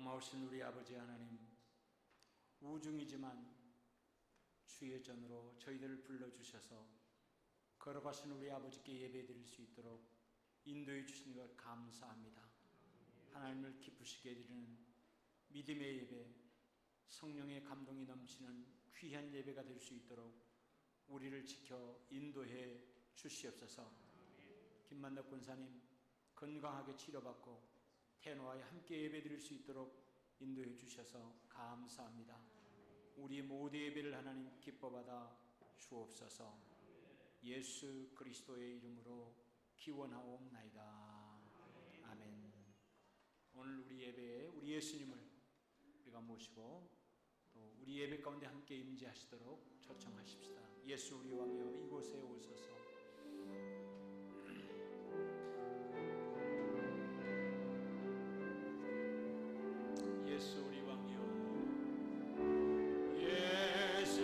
고마우신 우리 아버지 하나님, 우중이지만 주의 전으로 저희들을 불러주셔서 걸어가신 우리 아버지께 예배드릴 수 있도록 인도해 주신 것 감사합니다. 하나님을 기쁘시게 해드리는 믿음의 예배, 성령의 감동이 넘치는 귀한 예배가 될 수 있도록 우리를 지켜 인도해 주시옵소서. 김만덕 권사님 건강하게 치료받고 태노와 함께 예배드릴 수 있도록 인도해 주셔서 감사합니다. 우리 모두의 예배를 하나님 기뻐받아 주옵소서. 예수 그리스도의 이름으로 기원하옵나이다. 아멘. 오늘 우리 예배에 우리 예수님을 우리가 모시고 또 우리 예배 가운데 함께 임재하시도록 초청하십시다. 예수 우리 왕이여 이곳에 오소서. 예수 우리 왕이여, 예수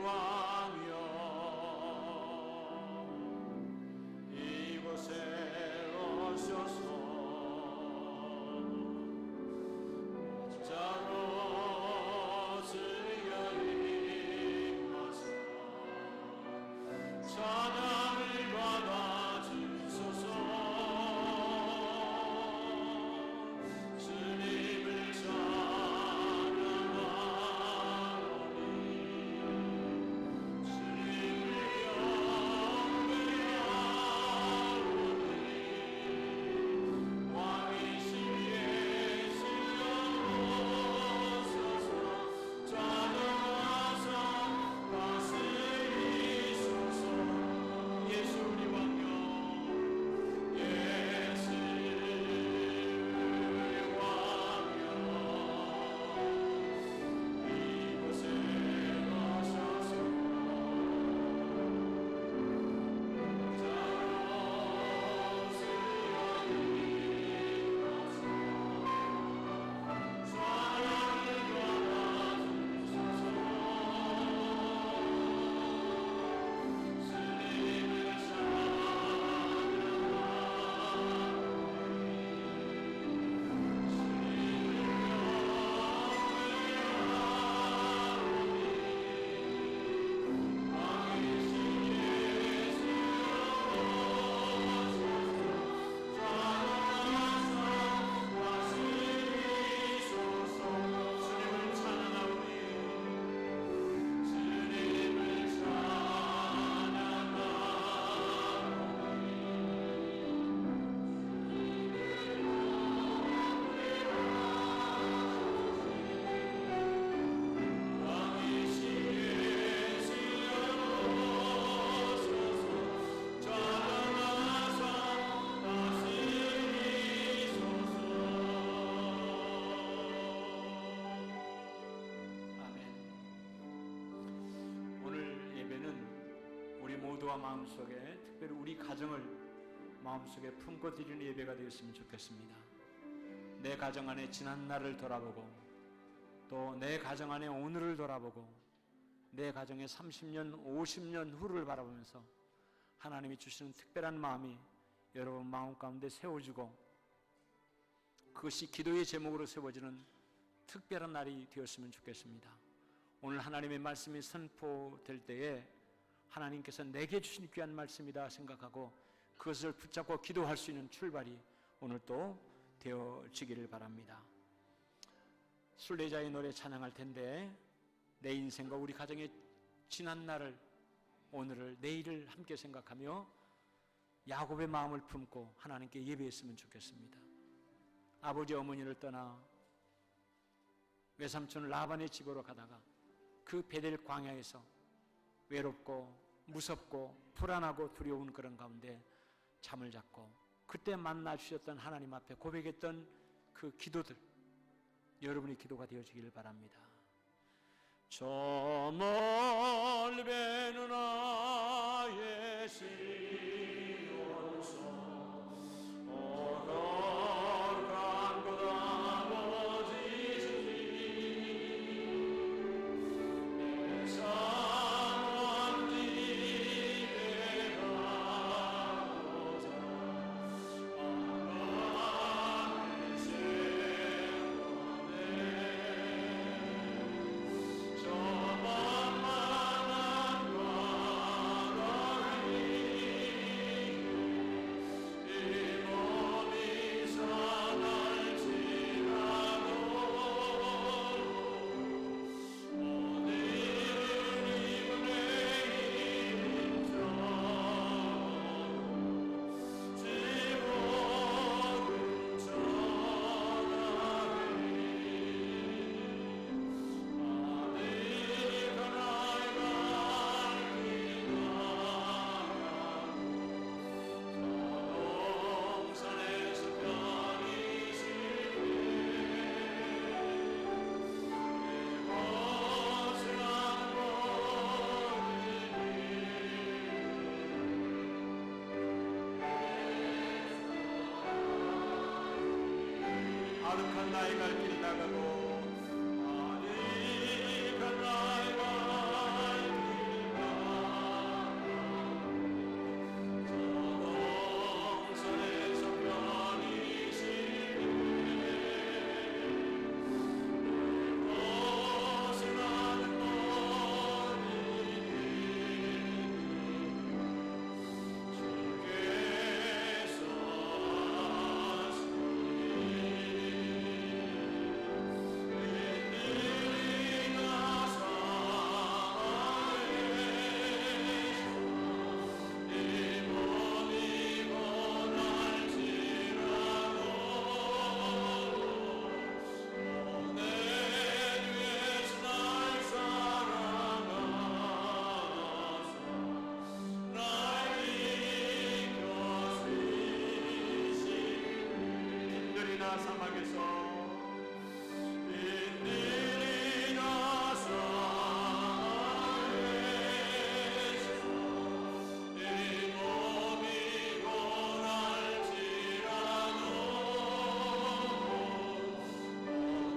왕이여 이곳에 오소서. 자로 주여 임하사 찬양을 받아 주소서. 주님을 찬양하오니 주님을 영광하오니 왕이신 예수여 오소서. 찬양하사 다스리소서. 예수 우리 왕여, 예수 왕여 이곳에 오소서. 마음속에 특별히 우리 가정을 마음속에 품고 드리는 예배가 되었으면 좋겠습니다. 내 가정 안에 지난 날을 돌아보고 또 내 가정 안에 오늘을 돌아보고 내 가정의 30년, 50년 후를 바라보면서 하나님이 주시는 특별한 마음이 여러분 마음 가운데 세워지고 그것이 기도의 제목으로 세워지는 특별한 날이 되었으면 좋겠습니다. 오늘 하나님의 말씀이 선포될 때에 하나님께서 내게 주신 귀한 말씀이다 생각하고 그것을 붙잡고 기도할 수 있는 출발이 오늘 또 되어지기를 바랍니다. 순례자의 노래 찬양할 텐데 내 인생과 우리 가정의 지난 날을, 오늘을, 내일을 함께 생각하며 야곱의 마음을 품고 하나님께 예배했으면 좋겠습니다. 아버지 어머니를 떠나 외삼촌 라반의 집으로 가다가 그 베델 광야에서 외롭고 무섭고 불안하고 두려운 그런 가운데 잠을 잤고 그때 만나 주셨던 하나님 앞에 고백했던 그 기도들, 여러분의 기도가 되어지기를 바랍니다. 저 멀 베누나 예시오소 오덕한 곳 아버지 주님 내 상황 집에 가고자 아가의 새 아득한 나의 갈 길이 나가고 아득한 나의 갈 길이 나가고 저동산에서 편히 쉬네 그것을 나는 사막에서 인들이나 사막에서 이 몸이 고날지라도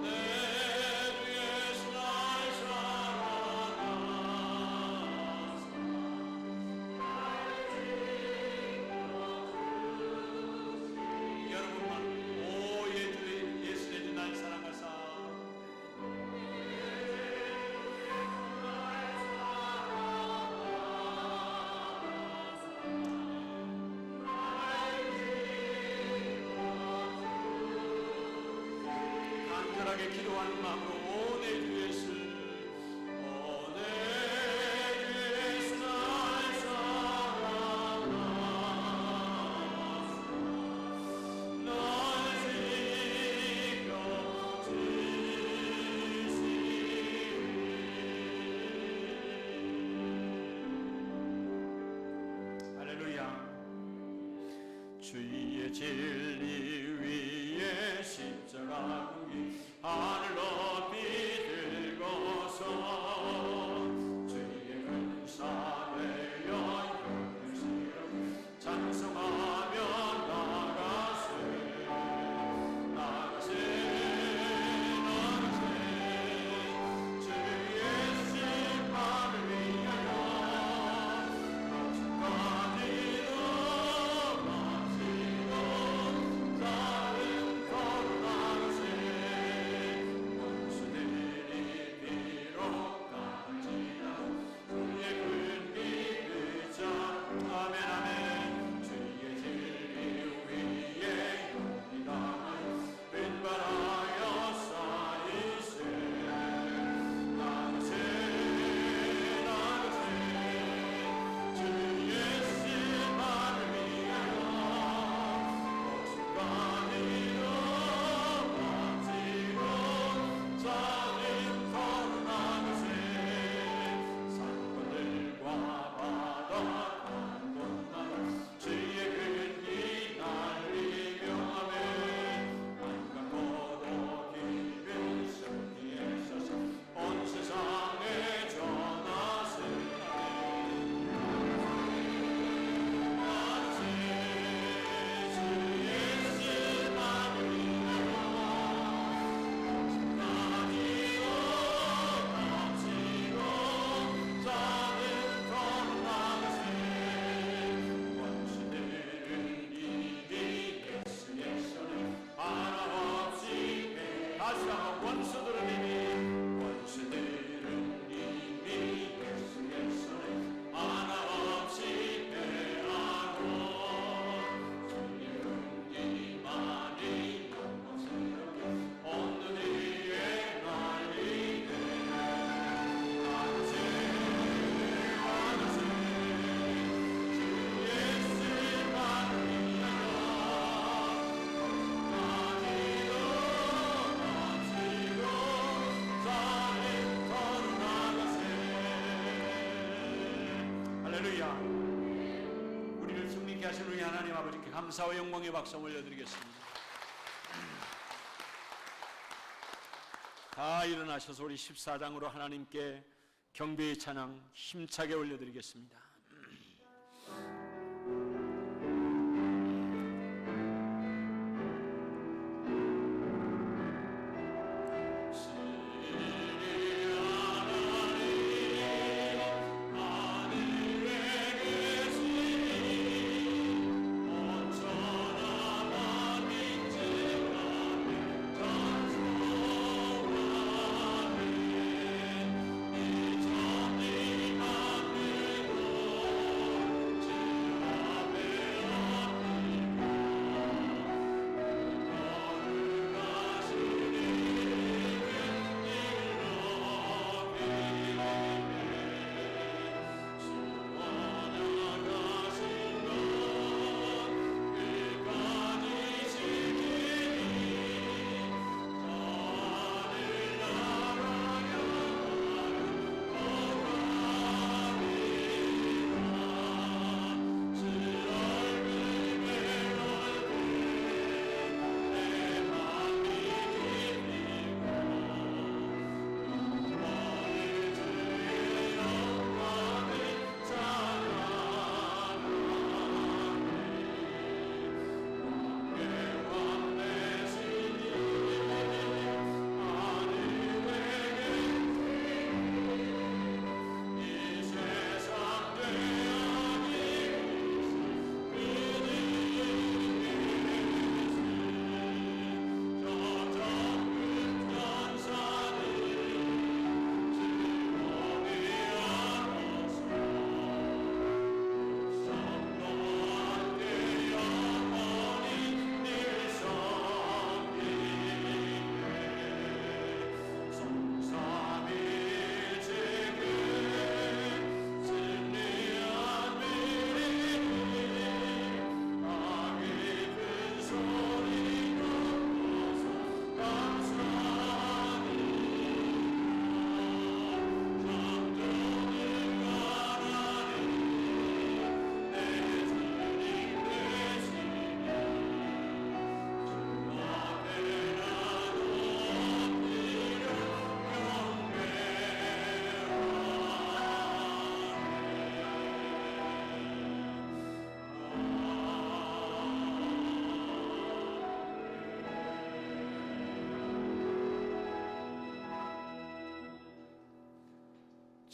내 뒤에서 날 사랑하사 여러분만 예수 내 주 날 사랑하사 간절하게 기도하는 마음으로 오 내 주 예수 오 내 주 예수 날 사랑하사 날 할렐루야. 주의 진리 위에 십자가 구기 하늘 높이 들고서 주의 근사의 영광을 찬송하며 나가세 나가세 나가세 주 예수 십자가를 위하여 아직까지도 마치고 다른 걸어 나가세 원수들이 비록 가지나 주의 근기 의자 아멘 아멘 주의 진리 위에 용기 다하여 빈발하여 쌓이세 나가세 나가세 주 예수 말을 위하여 어디까지도 마치고 자림터로 나가세 산들과 바다 강건나라 주의 근기 날리며 아멘 안강고도 깊은 숲기에 서서 온 세상에 전하세 나가세 주 예수 말을 위하여 어디까지도 마치고 자rim터로 나가세 원수들은 이기겠으니 손에 하나 없이 다시 한번 원수들은 이기겠으니 손에 하나 없이 패하고 주의 은기만이 영광스럽게 온 눈 위에 날리네 나가세 나가세 주 예수 말을 위하여 어디까지도 마치고 자림터로 나가세 할렐루야. 우리를 승리케 하신 우리 하나님 아버지께 감사와 영광의 박수 올려드리겠습니다. 다 일어나셔서 우리 14장으로 하나님께 경배의 찬양 힘차게 올려드리겠습니다.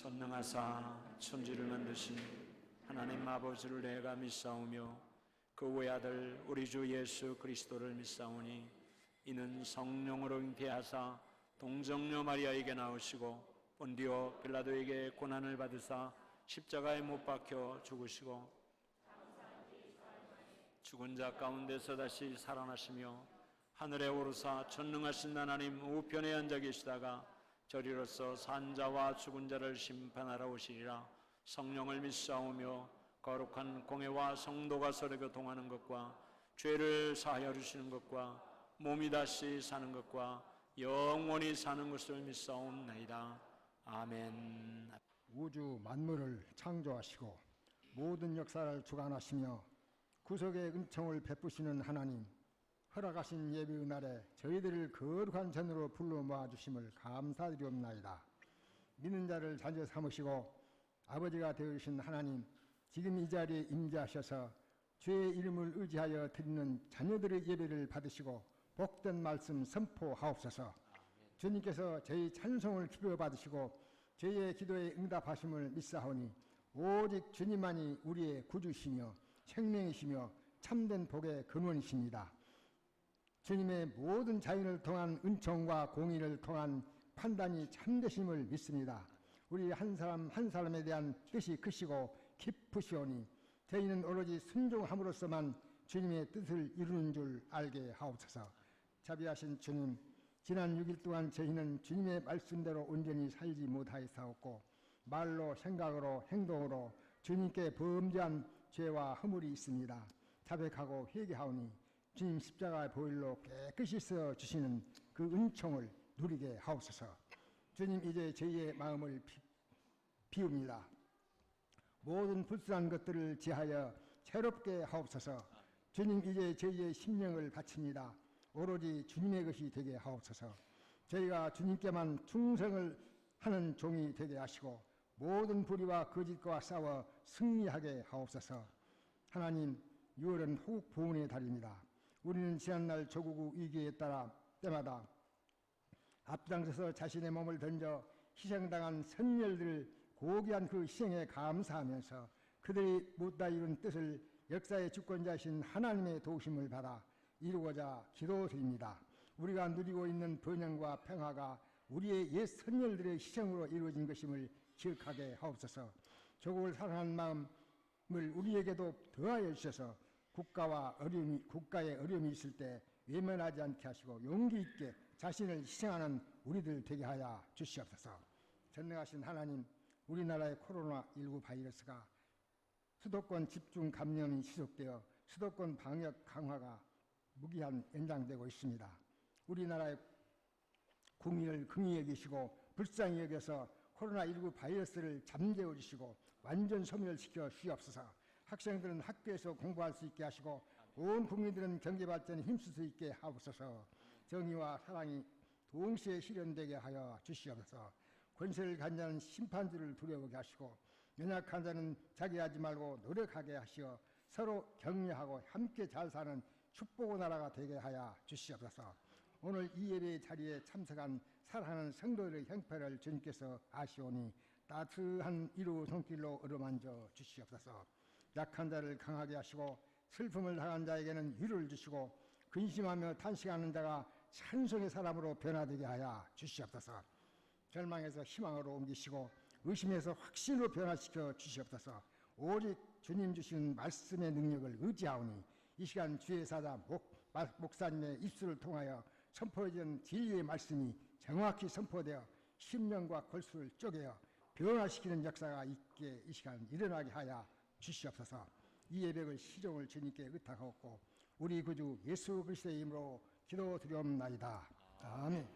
전능하사 천지를 만드신 하나님 아버지를 내가 믿사오며 그 외아들 우리 주 예수 그리스도를 믿사오니 이는 성령으로 잉태하사 동정녀 마리아에게 나오시고 본디오 빌라도에게 고난을 받으사 십자가에 못 박혀 죽으시고 죽은 자 가운데서 다시 살아나시며 하늘에 오르사 전능하신 하나님 우편에 앉아 계시다가 저리로서 산자와 죽은 자를 심판하러 오시리라. 성령을 믿사오며 거룩한 공회와 성도가 서로 교통하는 것과 죄를 사하여 주시는 것과 몸이 다시 사는 것과 영원히 사는 것을 믿사옵나이다. 아멘. 우주 만물을 창조하시고 모든 역사를 주관하시며 구속의 은총을 베푸시는 하나님, 허락하신 예배의 날에 저희들을 거룩한 전으로 불러 모아주심을 감사드리옵나이다. 믿는 자를 자녀 삼으시고 아버지가 되으신 하나님, 지금 이 자리에 임재하셔서 주의 이름을 의지하여 드리는 자녀들의 예배를 받으시고 복된 말씀 선포하옵소서. 주님께서 저희 찬송을 기뻐 받으시고 저희의 기도에 응답하심을 믿사오니 오직 주님만이 우리의 구주시며 생명이시며 참된 복의 근원이십니다. 주님의 모든 자연을 통한 은총과 공의를 통한 판단이 참되심을 믿습니다. 우리 한 사람 한 사람에 대한 뜻이 크시고 깊으시오니 저희는 오로지 순종함으로써만 주님의 뜻을 이루는 줄 알게 하옵소서. 자비하신 주님, 지난 6일 동안 저희는 주님의 말씀대로 온전히 살지 못하였사옵고 말로 생각으로 행동으로 주님께 범죄한 죄와 허물이 있습니다. 자백하고 회개하오니 주님 십자가의 보혈로 깨끗이 써주시는 그 은총을 누리게 하옵소서. 주님, 이제 저희의 마음을 비웁니다. 모든 불순한 것들을 제하여 새롭게 하옵소서. 주님, 이제 저희의 심령을 바칩니다. 오로지 주님의 것이 되게 하옵소서. 저희가 주님께만 충성을 하는 종이 되게 하시고 모든 불의와 거짓과 싸워 승리하게 하옵소서. 하나님, 6월은 호국 보훈의 달입니다. 우리는 지난날 조국 위기에 따라 때마다 앞장서서 자신의 몸을 던져 희생당한 선열들 고귀한 그 희생에 감사하면서 그들이 못다 이룬 뜻을 역사의 주권자이신 하나님의 도우심을 받아 이루고자 기도드립니다. 우리가 누리고 있는 번영과 평화가 우리의 옛 선열들의 희생으로 이루어진 것임을 기억하게 하옵소서. 조국을 사랑하는 마음을 우리에게도 더하여 주셔서 국가의 어려움이 있을 때 외면하지 않게 하시고 용기 있게 자신을 희생하는 우리들 되게 하여 주시옵소서. 전능하신 하나님, 우리나라의 코로나19 바이러스가 수도권 집중 감염이 지속되어 수도권 방역 강화가 무기한 연장되고 있습니다. 우리나라의 국민을 긍휼히 여기시고 불쌍히 여겨서 코로나19 바이러스를 잠재워 주시고 완전 소멸시켜 주시옵소서. 학생들은 학교에서 공부할 수 있게 하시고 온 국민들은 경제 발전에 힘쓸 수 있게 하옵소서. 정의와 사랑이 동시에 실현되게 하여 주시옵소서. 권세를 가진 자는 심판주를 두려워하게 하시고 연약한 자는 자기하지 말고 노력하게 하시어 서로 격려하고 함께 잘 사는 축복의 나라가 되게 하여 주시옵소서. 오늘 이 예배 자리에 참석한 사랑하는 성도들의 형편을 주님께서 아시오니 따뜻한 위로 손길로 어루만져 주시옵소서. 약한 자를 강하게 하시고 슬픔을 당한 자에게는 위로를 주시고 근심하며 탄식하는 자가 찬송의 사람으로 변화되게 하여 주시옵소서. 절망에서 희망으로 옮기시고 의심에서 확신으로 변화시켜 주시옵소서. 오직 주님 주신 말씀의 능력을 의지하오니 이 시간 주의 사자 목사님의 입술을 통하여 선포해진 진리의 말씀이 정확히 선포되어 심령과 골수를 쪼개어 변화시키는 역사가 있게 이 시간 일어나게 하여 주시옵소서. 이 예배를 시종을 주님께 의탁하옵고 우리 구주 예수 그리스도의 이름으로 기도드리옵나이다. 아멘.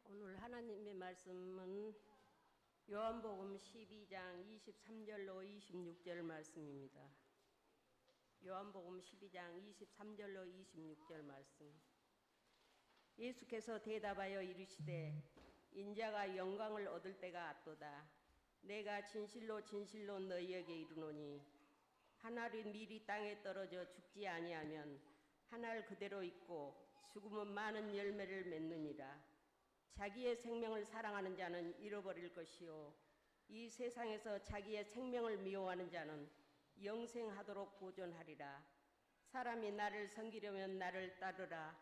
오늘 하나님의 말씀은 요한복음 12장 23절로 26절 말씀입니다. 요한복음 12장 23절로 26절 말씀. 예수께서 대답하여 이르시되 인자가 영광을 얻을 때가 왔도다. 내가 진실로 진실로 너희에게 이르노니 한 알이 미리 땅에 떨어져 죽지 아니하면 한 알 그대로 있고 죽으면 많은 열매를 맺느니라. 자기의 생명을 사랑하는 자는 잃어버릴 것이요 이 세상에서 자기의 생명을 미워하는 자는 영생하도록 보존하리라. 사람이 나를 섬기려면 나를 따르라.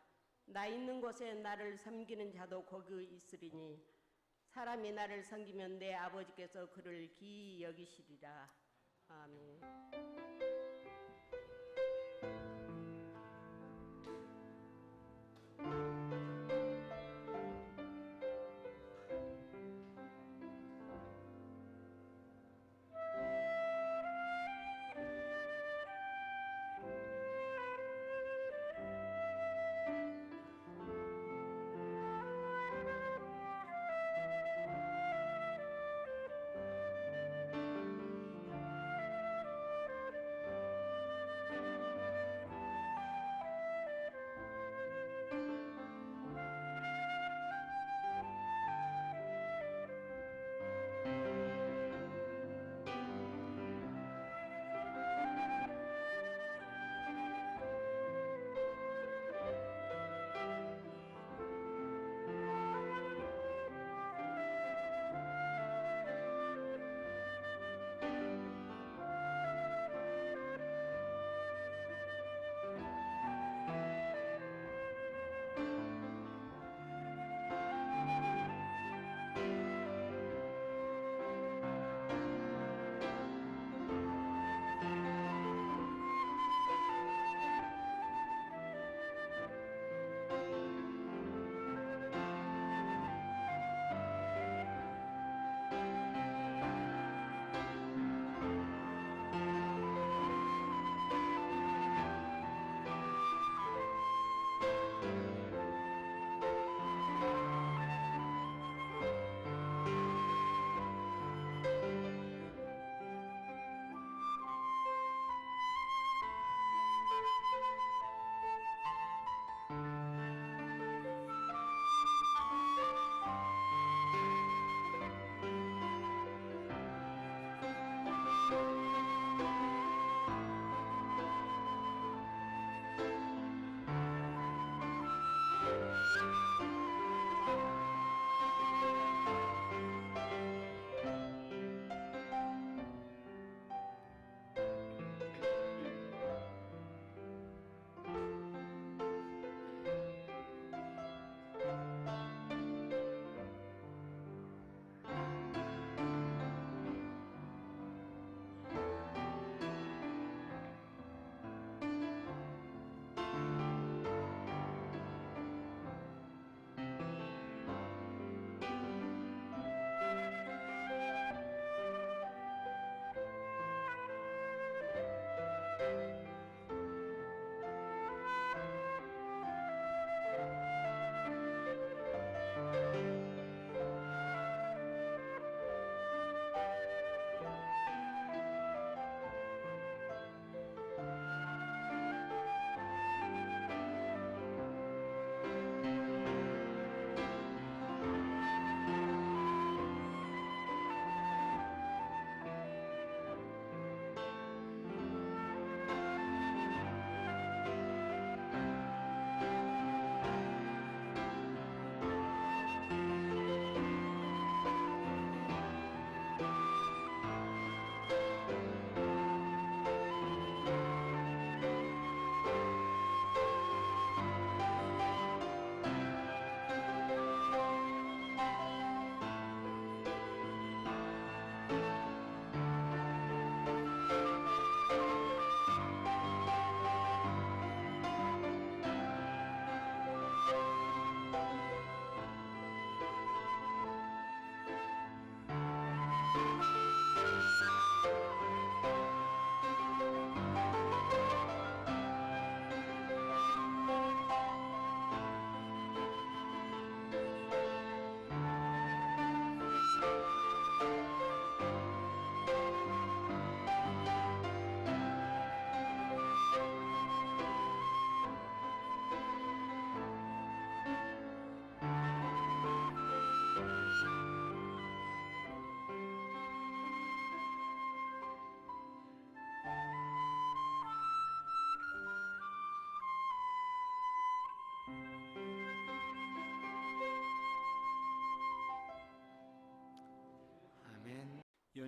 나 있는 곳에 나를 섬기는 자도 거기 있으리니 사람이 나를 섬기면 내 아버지께서 그를 기이 여기시리라. 아멘.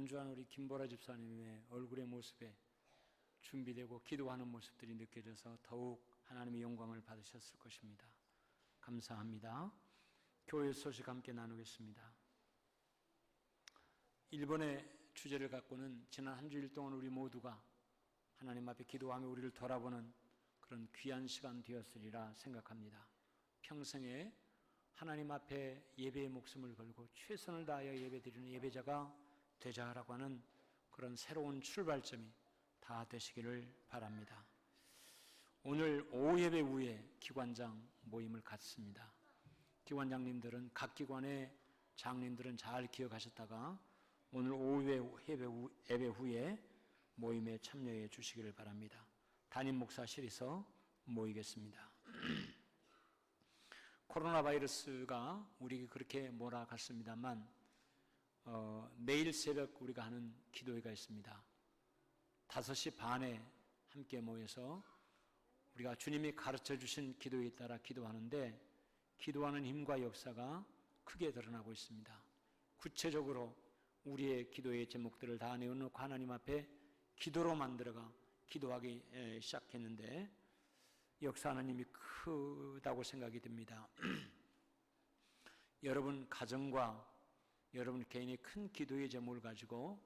연주한 우리 김보라 집사님의 얼굴의 모습에 준비되고 기도하는 모습들이 느껴져서 더욱 하나님의 영광을 받으셨을 것입니다. 감사합니다. 교회 소식 함께 나누겠습니다. 일본의 주제를 갖고는 지난 한 주일 동안 우리 모두가 하나님 앞에 기도하며 우리를 돌아보는 그런 귀한 시간 되었으리라 생각합니다. 평생에 하나님 앞에 예배의 목숨을 걸고 최선을 다하여 예배드리는 예배자가 되자라고 하는 그런 새로운 출발점이 다 되시기를 바랍니다. 오늘 오후 예배 후에 기관장 모임을 갖습니다. 기관장님들은 각 기관의 장님들은 잘 기억하셨다가 오늘 오후 예배 후에 모임에 참여해 주시기를 바랍니다. 담임 목사실에서 모이겠습니다. 코로나 바이러스가 우리에게 그렇게 몰아갔습니다만 내일 새벽 우리가 하는 기도회가 있습니다. 5시 반에 함께 모여서 우리가 주님이 가르쳐 주신 기도에 따라 기도하는데 기도하는 힘과 역사가 크게 드러나고 있습니다. 구체적으로 우리의 기도의 제목들을 다 내어놓고 하나님 앞에 기도로 만들어가 기도하기 시작했는데 역사하는 힘이 크다고 생각이 듭니다. 여러분 가정과 여러분 개인의 큰 기도의 제목을 가지고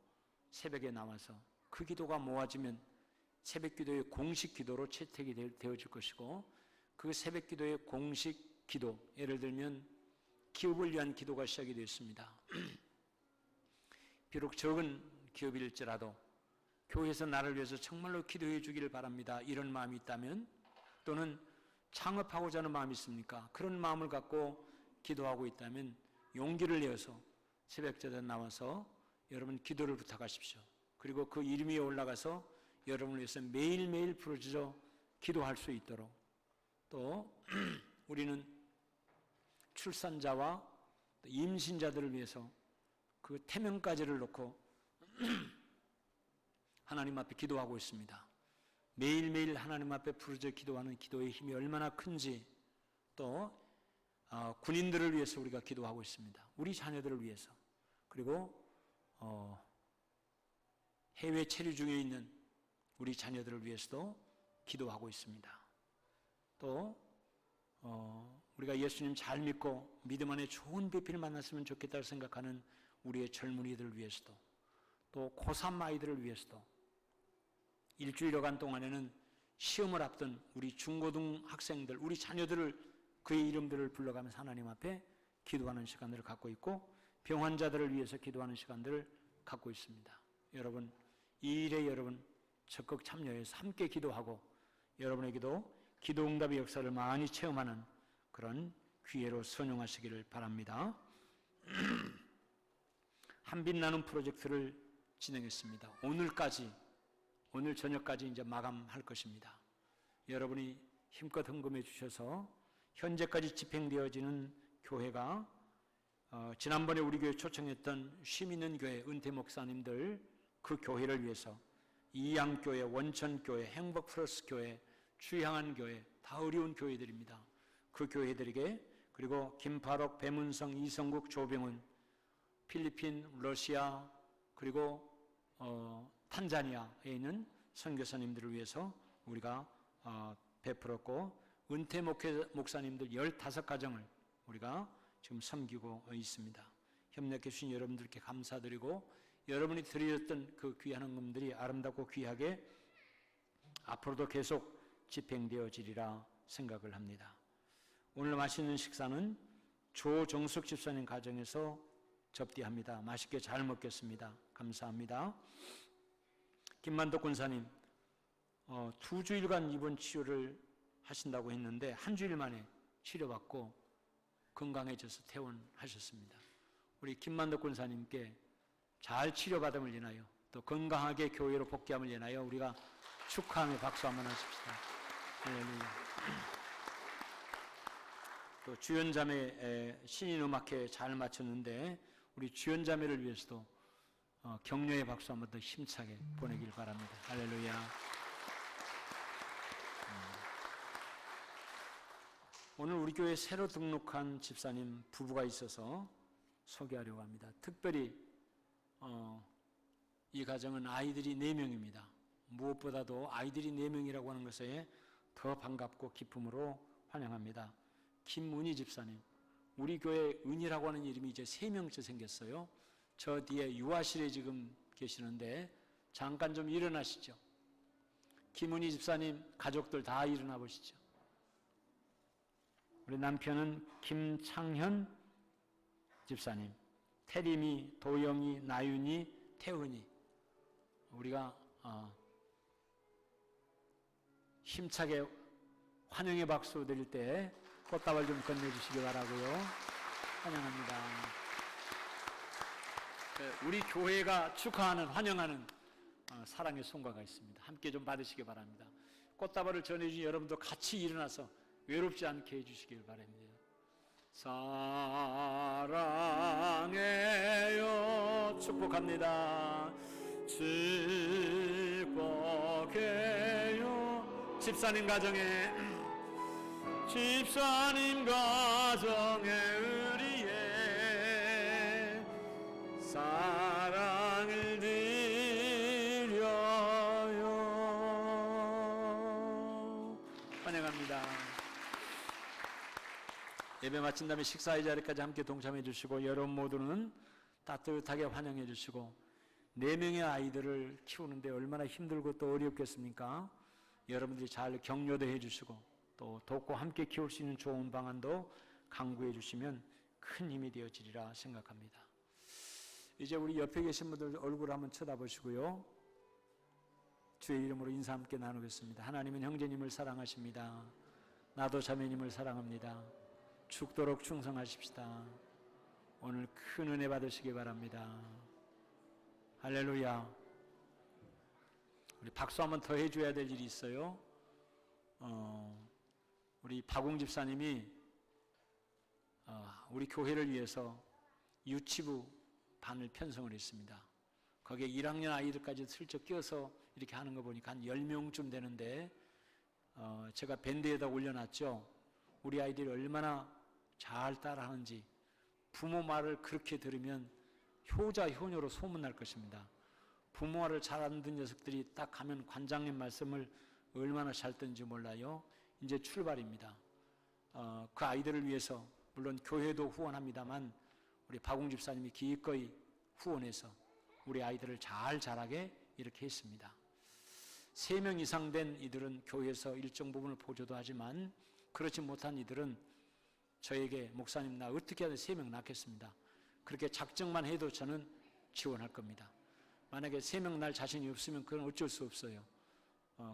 새벽에 나와서 그 기도가 모아지면 새벽 기도의 공식 기도로 채택이 되어질 것이고 그 새벽 기도의 공식 기도, 예를 들면 기업을 위한 기도가 시작이 되었습니다. 비록 적은 기업일지라도 교회에서 나를 위해서 정말로 기도해 주기를 바랍니다. 이런 마음이 있다면 또는 창업하고자 하는 마음이 있습니까? 그런 마음을 갖고 기도하고 있다면 용기를 내어서 새벽제에 나와서 여러분 기도를 부탁하십시오. 그리고 그 이름 위에 올라가서 여러분을 위해서 매일매일 부르짖어 기도할 수 있도록 또 우리는 출산자와 임신자들을 위해서 그 태명까지를 놓고 하나님 앞에 기도하고 있습니다. 매일매일 하나님 앞에 부르짖어 기도하는 기도의 힘이 얼마나 큰지 또 군인들을 위해서 우리가 기도하고 있습니다. 우리 자녀들을 위해서 그리고 해외 체류 중에 있는 우리 자녀들을 위해서도 기도하고 있습니다. 또 우리가 예수님 잘 믿고 믿음 안에 좋은 배필을 만났으면 좋겠다고 생각하는 우리의 젊은이들을 위해서도 또 고3 아이들을 위해서도 일주일여간 동안에는 시험을 앞둔 우리 중고등 학생들, 우리 자녀들을 그의 이름들을 불러가면서 하나님 앞에 기도하는 시간들을 갖고 있고 병환자들을 위해서 기도하는 시간들을 갖고 있습니다. 여러분 이 일에 여러분 적극 참여해서 함께 기도하고 여러분에게도 기도 응답의 역사를 많이 체험하는 그런 기회로 선용하시기를 바랍니다. 한빛나는 프로젝트를 진행했습니다. 오늘 저녁까지 이제 마감할 것입니다. 여러분이 힘껏 헌금해 주셔서 현재까지 집행되어지는 교회가 지난번에 우리 교회 초청했던 쉼 있는 교회 은퇴 목사님들 그 교회를 위해서 이양교회, 원천교회, 행복플러스교회, 주향한교회 다 어려운 교회들입니다. 그 교회들에게 그리고 김파록, 배문성, 이성국, 조병훈, 필리핀, 러시아 그리고 탄자니아에 있는 선교사님들을 위해서 우리가 베풀었고 은퇴 목사님들 15가정을 우리가 지금 섬기고 있습니다. 협력해 주신 여러분들께 감사드리고 여러분이 드렸던 그 귀한 헌금들이 아름답고 귀하게 앞으로도 계속 집행되어지리라 생각을 합니다. 오늘 맛있는 식사는 조정숙 집사님 가정에서 접대합니다. 맛있게 잘 먹겠습니다. 감사합니다. 김만덕 군사님 2주일간 입원 치료를 하신다고 했는데 한 주일 만에 치료받고 건강해져서 퇴원하셨습니다. 우리 김만덕 군사님께 잘 치료받음을 인하여 또 건강하게 교회로 복귀함을 인하여 우리가 축하하며 박수 한번 하십시다. 할렐루야. 또 주연자매 신인음악회 잘 마쳤는데 우리 주연자매를 위해서도 격려의 박수 한번 더 힘차게 보내길 바랍니다. 할렐루야. 오늘 우리 교회에 새로 등록한 집사님 부부가 있어서 소개하려고 합니다. 특별히 이 가정은 아이들이 4명입니다. 무엇보다도 아이들이 4명이라고 하는 것에 더 반갑고 기쁨으로 환영합니다. 김은희 집사님, 우리 교회 은희라고 하는 이름이 이제 3명째 생겼어요. 저 뒤에 유아실에 지금 계시는데 잠깐 좀 일어나시죠. 김은희 집사님, 가족들 다 일어나 보시죠. 우리 남편은 김창현 집사님, 태림이, 도영이, 나윤이, 태은이. 우리가 힘차게 환영의 박수 드릴 때 꽃다발 좀 건네주시기 바라고요. 환영합니다. 우리 교회가 축하하는, 환영하는 사랑의 송가가 있습니다. 함께 좀 받으시기 바랍니다. 꽃다발을 전해주신 여러분도 같이 일어나서 외롭지 않게 해주시길 바랍니다. 사랑해요. 축복합니다. 축복해요. 집사님 가정에 의리에 사랑을 드려요. 환영합니다. 예배 마친 다음에 식사의 자리까지 함께 동참해 주시고, 여러분 모두는 따뜻하게 환영해 주시고, 4명의 아이들을 키우는데 얼마나 힘들고 또 어렵겠습니까? 여러분들이 잘 격려도 해 주시고 또 돕고 함께 키울 수 있는 좋은 방안도 강구해 주시면 큰 힘이 되어지리라 생각합니다. 이제 우리 옆에 계신 분들 얼굴 한번 쳐다보시고요. 주의 이름으로 인사 함께 나누겠습니다. 하나님은 형제님을 사랑하십니다. 나도 자매님을 사랑합니다. 죽도록 충성하십시다. 오늘 큰 은혜 받으시기 바랍니다. 할렐루야. 우리 박수 한번 더 해줘야 될 일이 있어요. 우리 박웅 집사님이 우리 교회를 위해서 유치부 반을 편성을 했습니다. 거기에 1학년 아이들까지 슬쩍 끼워서 이렇게 하는 거 보니까 한 10명쯤 되는데 제가 밴드에다 올려놨죠. 우리 아이들이 얼마나 잘 따라하는지, 부모 말을 그렇게 들으면 효자 효녀로 소문날 것입니다. 부모 말을 잘 안 듣는 녀석들이 딱 가면 관장님 말씀을 얼마나 잘 듣는지 몰라요. 이제 출발입니다. 그 아이들을 위해서 물론 교회도 후원합니다만 우리 박웅 집사님이 기꺼이 후원해서 우리 아이들을 잘 자라게 이렇게 했습니다. 3명 이상 된 이들은 교회에서 일정 부분을 보조도 하지만 그렇지 못한 이들은 저에게 목사님 나 어떻게 하든 3명 낳겠습니다. 그렇게 작정만 해도 저는 지원할 겁니다. 만약에 3명 날 자신이 없으면 그건 어쩔 수 없어요.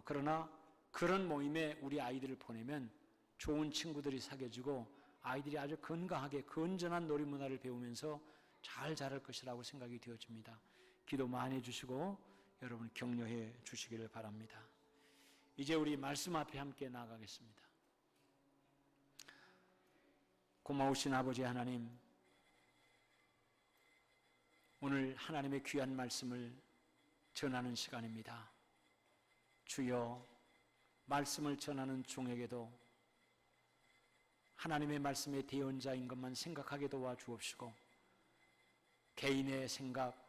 그러나 그런 모임에 우리 아이들을 보내면 좋은 친구들이 사귀어지고 아이들이 아주 건강하게 건전한 놀이문화를 배우면서 잘 자랄 것이라고 생각이 되어집니다. 기도 많이 해주시고 여러분 격려해 주시기를 바랍니다. 이제 우리 말씀 앞에 함께 나아가겠습니다. 고마우신 아버지 하나님, 오늘 하나님의 귀한 말씀을 전하는 시간입니다. 주여, 말씀을 전하는 종에게도 하나님의 말씀의 대언자인 것만 생각하게 도와주옵시고 개인의 생각,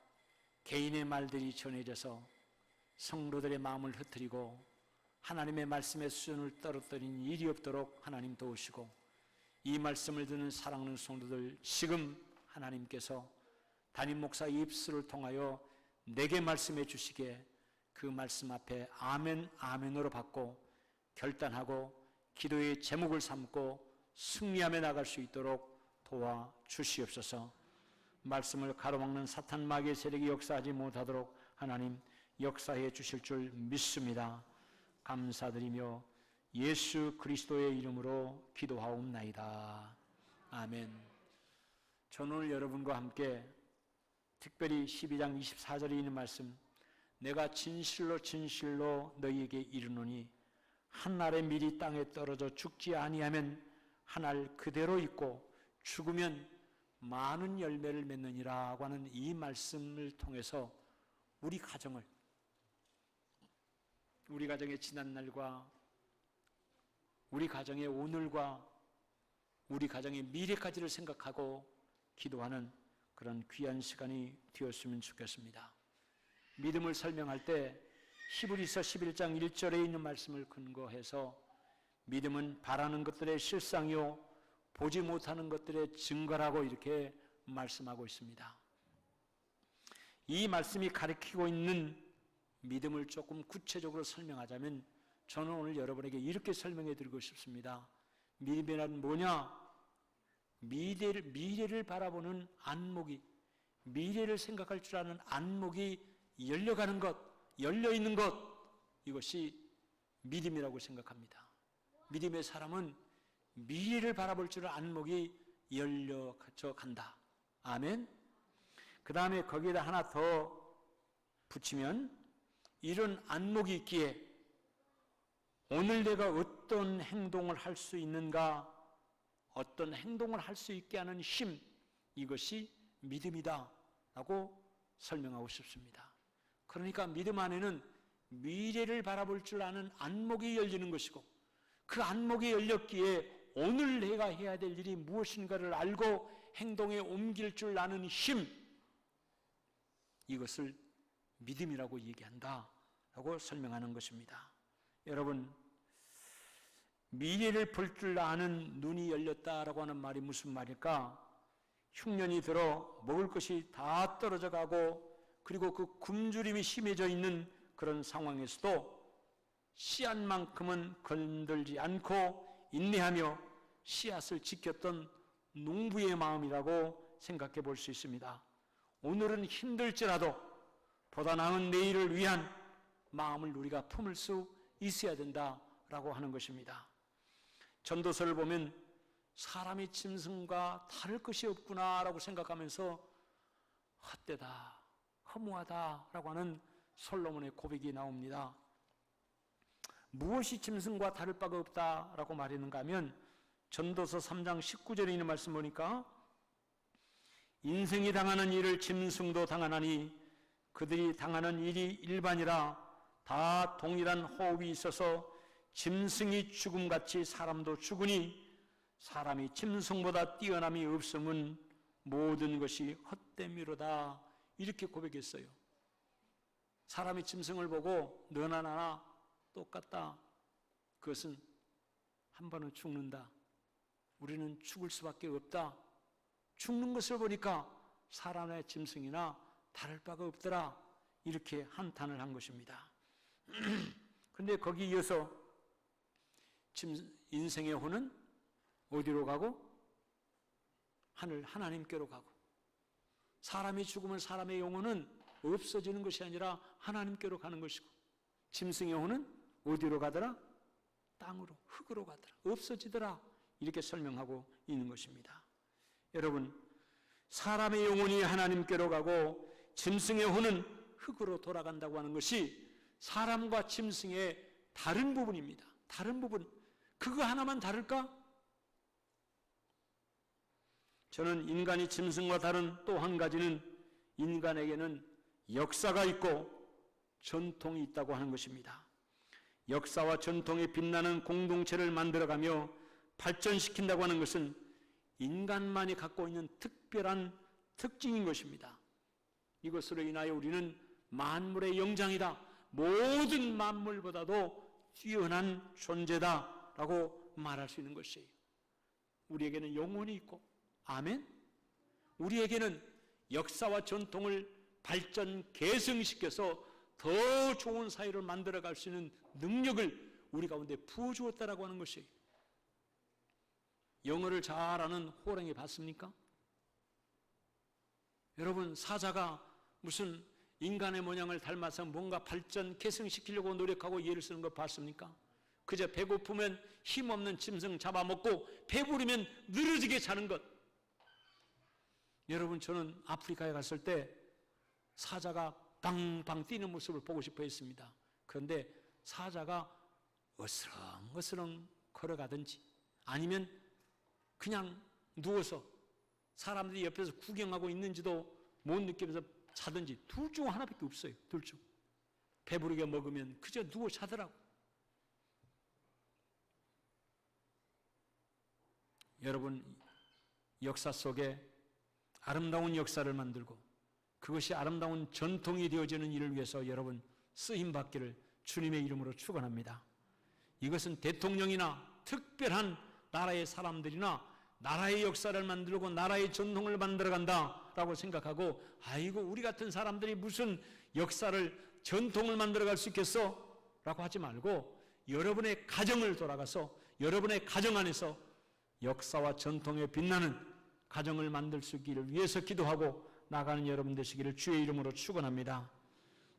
개인의 말들이 전해져서 성도들의 마음을 흐트리고 하나님의 말씀의 수준을 떨어뜨린 일이 없도록 하나님 도우시고 이 말씀을 듣는 사랑하는 성도들 지금 하나님께서 담임 목사의 입술을 통하여 내게 말씀해 주시기에 그 말씀 앞에 아멘 아멘으로 받고 결단하고 기도의 제목을 삼고 승리하며 나갈 수 있도록 도와주시옵소서. 말씀을 가로막는 사탄 마귀의 세력이 역사하지 못하도록 하나님 역사해 주실 줄 믿습니다. 감사드리며 예수 그리스도의 이름으로 기도하옵나이다. 아멘. 저는 오늘 여러분과 함께 특별히 12장 24절에 있는 말씀, 내가 진실로 진실로 너희에게 이르노니 한 날에 미리 땅에 떨어져 죽지 아니하면 한 알 그대로 있고 죽으면 많은 열매를 맺느니라고 하는 이 말씀을 통해서 우리 가정의 지난날과 우리 가정의 오늘과 우리 가정의 미래까지를 생각하고 기도하는 그런 귀한 시간이 되었으면 좋겠습니다. 믿음을 설명할 때 히브리서 11장 1절에 있는 말씀을 근거해서 믿음은 바라는 것들의 실상이요 보지 못하는 것들의 증거라고 이렇게 말씀하고 있습니다. 이 말씀이 가리키고 있는 믿음을 조금 구체적으로 설명하자면 저는 오늘 여러분에게 이렇게 설명해 드리고 싶습니다. 믿음이란 뭐냐? 미래를 바라보는 안목이, 미래를 생각할 줄 아는 안목이 열려가는 것, 열려있는 것, 이것이 믿음이라고 생각합니다. 믿음의 사람은 미래를 바라볼 줄 아는 안목이 열려져 간다. 아멘. 그 다음에 거기에다 하나 더 붙이면 이런 안목이 있기에 오늘 내가 어떤 행동을 할 수 있는가, 어떤 행동을 할 수 있게 하는 힘, 이것이 믿음이다 라고 설명하고 싶습니다. 그러니까 믿음 안에는 미래를 바라볼 줄 아는 안목이 열리는 것이고, 그 안목이 열렸기에 오늘 내가 해야 될 일이 무엇인가를 알고 행동에 옮길 줄 아는 힘, 이것을 믿음이라고 얘기한다 라고 설명하는 것입니다. 여러분, 미래를 볼 줄 아는 눈이 열렸다라고 하는 말이 무슨 말일까? 흉년이 들어 먹을 것이 다 떨어져 가고 그리고 그 굶주림이 심해져 있는 그런 상황에서도 씨앗만큼은 건들지 않고 인내하며 씨앗을 지켰던 농부의 마음이라고 생각해 볼 수 있습니다. 오늘은 힘들지라도 보다 나은 내일을 위한 마음을 우리가 품을 수 있어야 된다라고 하는 것입니다. 전도서를 보면 사람이 짐승과 다를 것이 없구나라고 생각하면서 헛되다, 허무하다라고 하는 솔로몬의 고백이 나옵니다. 무엇이 짐승과 다를 바가 없다라고 말했는가 하면 전도서 3장 19절에 있는 말씀 보니까 인생이 당하는 일을 짐승도 당하나니 그들이 당하는 일이 일반이라 다 동일한 호흡이 있어서 짐승이 죽음같이 사람도 죽으니 사람이 짐승보다 뛰어남이 없음은 모든 것이 헛됨이로다. 이렇게 고백했어요. 사람이 짐승을 보고 너나 나나 똑같다. 그것은 한 번은 죽는다. 우리는 죽을 수밖에 없다. 죽는 것을 보니까 사람의 짐승이나 다를 바가 없더라. 이렇게 한탄을 한 것입니다. 그런데 거기 이어서 인생의 혼은 어디로 가고? 하나님께로 가고, 사람이 죽으면 사람의 영혼은 없어지는 것이 아니라 하나님께로 가는 것이고, 짐승의 혼은 어디로 가더라? 땅으로, 흙으로 가더라. 없어지더라. 이렇게 설명하고 있는 것입니다. 여러분, 사람의 영혼이 하나님께로 가고 짐승의 혼은 흙으로 돌아간다고 하는 것이 사람과 짐승의 다른 부분입니다. 다른 부분. 그거 하나만 다를까? 저는 인간이 짐승과 다른 또 한 가지는 인간에게는 역사가 있고 전통이 있다고 하는 것입니다. 역사와 전통에 빛나는 공동체를 만들어가며 발전시킨다고 하는 것은 인간만이 갖고 있는 특별한 특징인 것입니다. 이것으로 인하여 우리는 만물의 영장이다. 모든 만물보다도 뛰어난 존재다라고 말할 수 있는 것이에요. 우리에게는 영혼이 있고, 아멘? 우리에게는 역사와 전통을 발전, 개성시켜서 더 좋은 사회를 만들어갈 수 있는 능력을 우리 가운데 부어주었다라고 하는 것이에요. 영어를 잘 아는 호랑이 봤습니까? 여러분, 사자가 무슨 인간의 모양을 닮아서 뭔가 발전, 개성시키려고 노력하고 예를 쓰는 거 봤습니까? 그저 배고프면 힘없는 짐승 잡아먹고 배부르면 늘어지게 자는 것. 여러분, 저는 아프리카에 갔을 때 사자가 방방 뛰는 모습을 보고 싶어 했습니다. 그런데 사자가 어스렁어스렁 걸어가든지 아니면 그냥 누워서 사람들이 옆에서 구경하고 있는지도 못 느끼면서 자든지 둘 중 하나밖에 없어요. 둘 중. 배부르게 먹으면 그저 누워 자더라고. 여러분, 역사 속에 아름다운 역사를 만들고 그것이 아름다운 전통이 되어지는 일을 위해서 여러분 쓰임 받기를 주님의 이름으로 축원합니다. 이것은 대통령이나 특별한 나라의 사람들이나 나라의 역사를 만들고 나라의 전통을 만들어간다라고 생각하고 아이고 우리 같은 사람들이 무슨 역사를 전통을 만들어갈 수 있겠어? 라고 하지 말고 여러분의 가정을 돌아가서 여러분의 가정 안에서 역사와 전통에 빛나는 가정을 만들 수 있기를 위해서 기도하고 나가는 여러분 되시기를 주의 이름으로 축원합니다.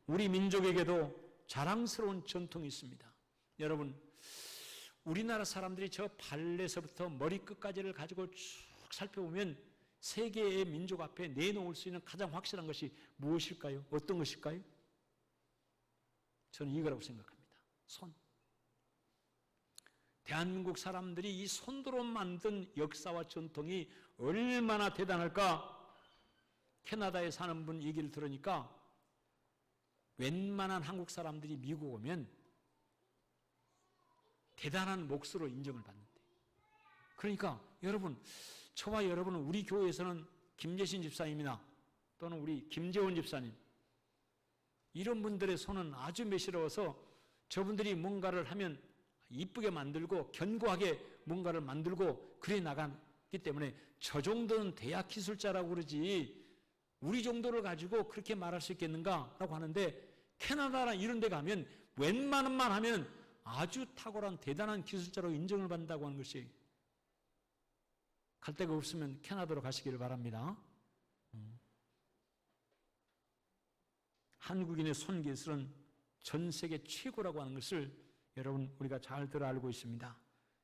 우리 민족에게도 자랑스러운 전통이 있습니다. 여러분, 우리나라 사람들이 저 발에서부터 머리끝까지를 가지고 쭉 살펴보면 세계의 민족 앞에 내놓을 수 있는 가장 확실한 것이 무엇일까요? 어떤 것일까요? 저는 이거라고 생각합니다. 손. 대한민국 사람들이 이 손으로 만든 역사와 전통이 얼마나 대단할까? 캐나다에 사는 분 얘기를 들으니까 웬만한 한국 사람들이 미국 오면 대단한 몫으로 인정을 받는데, 그러니까 여러분, 저와 여러분은 우리 교회에서는 김재신 집사님이나 또는 우리 김재원 집사님 이런 분들의 손은 아주 매시러워서 저분들이 뭔가를 하면 이쁘게 만들고 견고하게 뭔가를 만들고 그래 나가기 때문에 저 정도는 대학 기술자라고 그러지 우리 정도를 가지고 그렇게 말할 수 있겠는가라고 하는데, 캐나다나 이런 데 가면 웬만한만 하면 아주 탁월한 대단한 기술자로 인정을 받는다고 하는 것이, 갈 데가 없으면 캐나다로 가시기를 바랍니다. 한국인의 손기술은 전 세계 최고라고 하는 것을 여러분 우리가 잘 들어 알고 있습니다.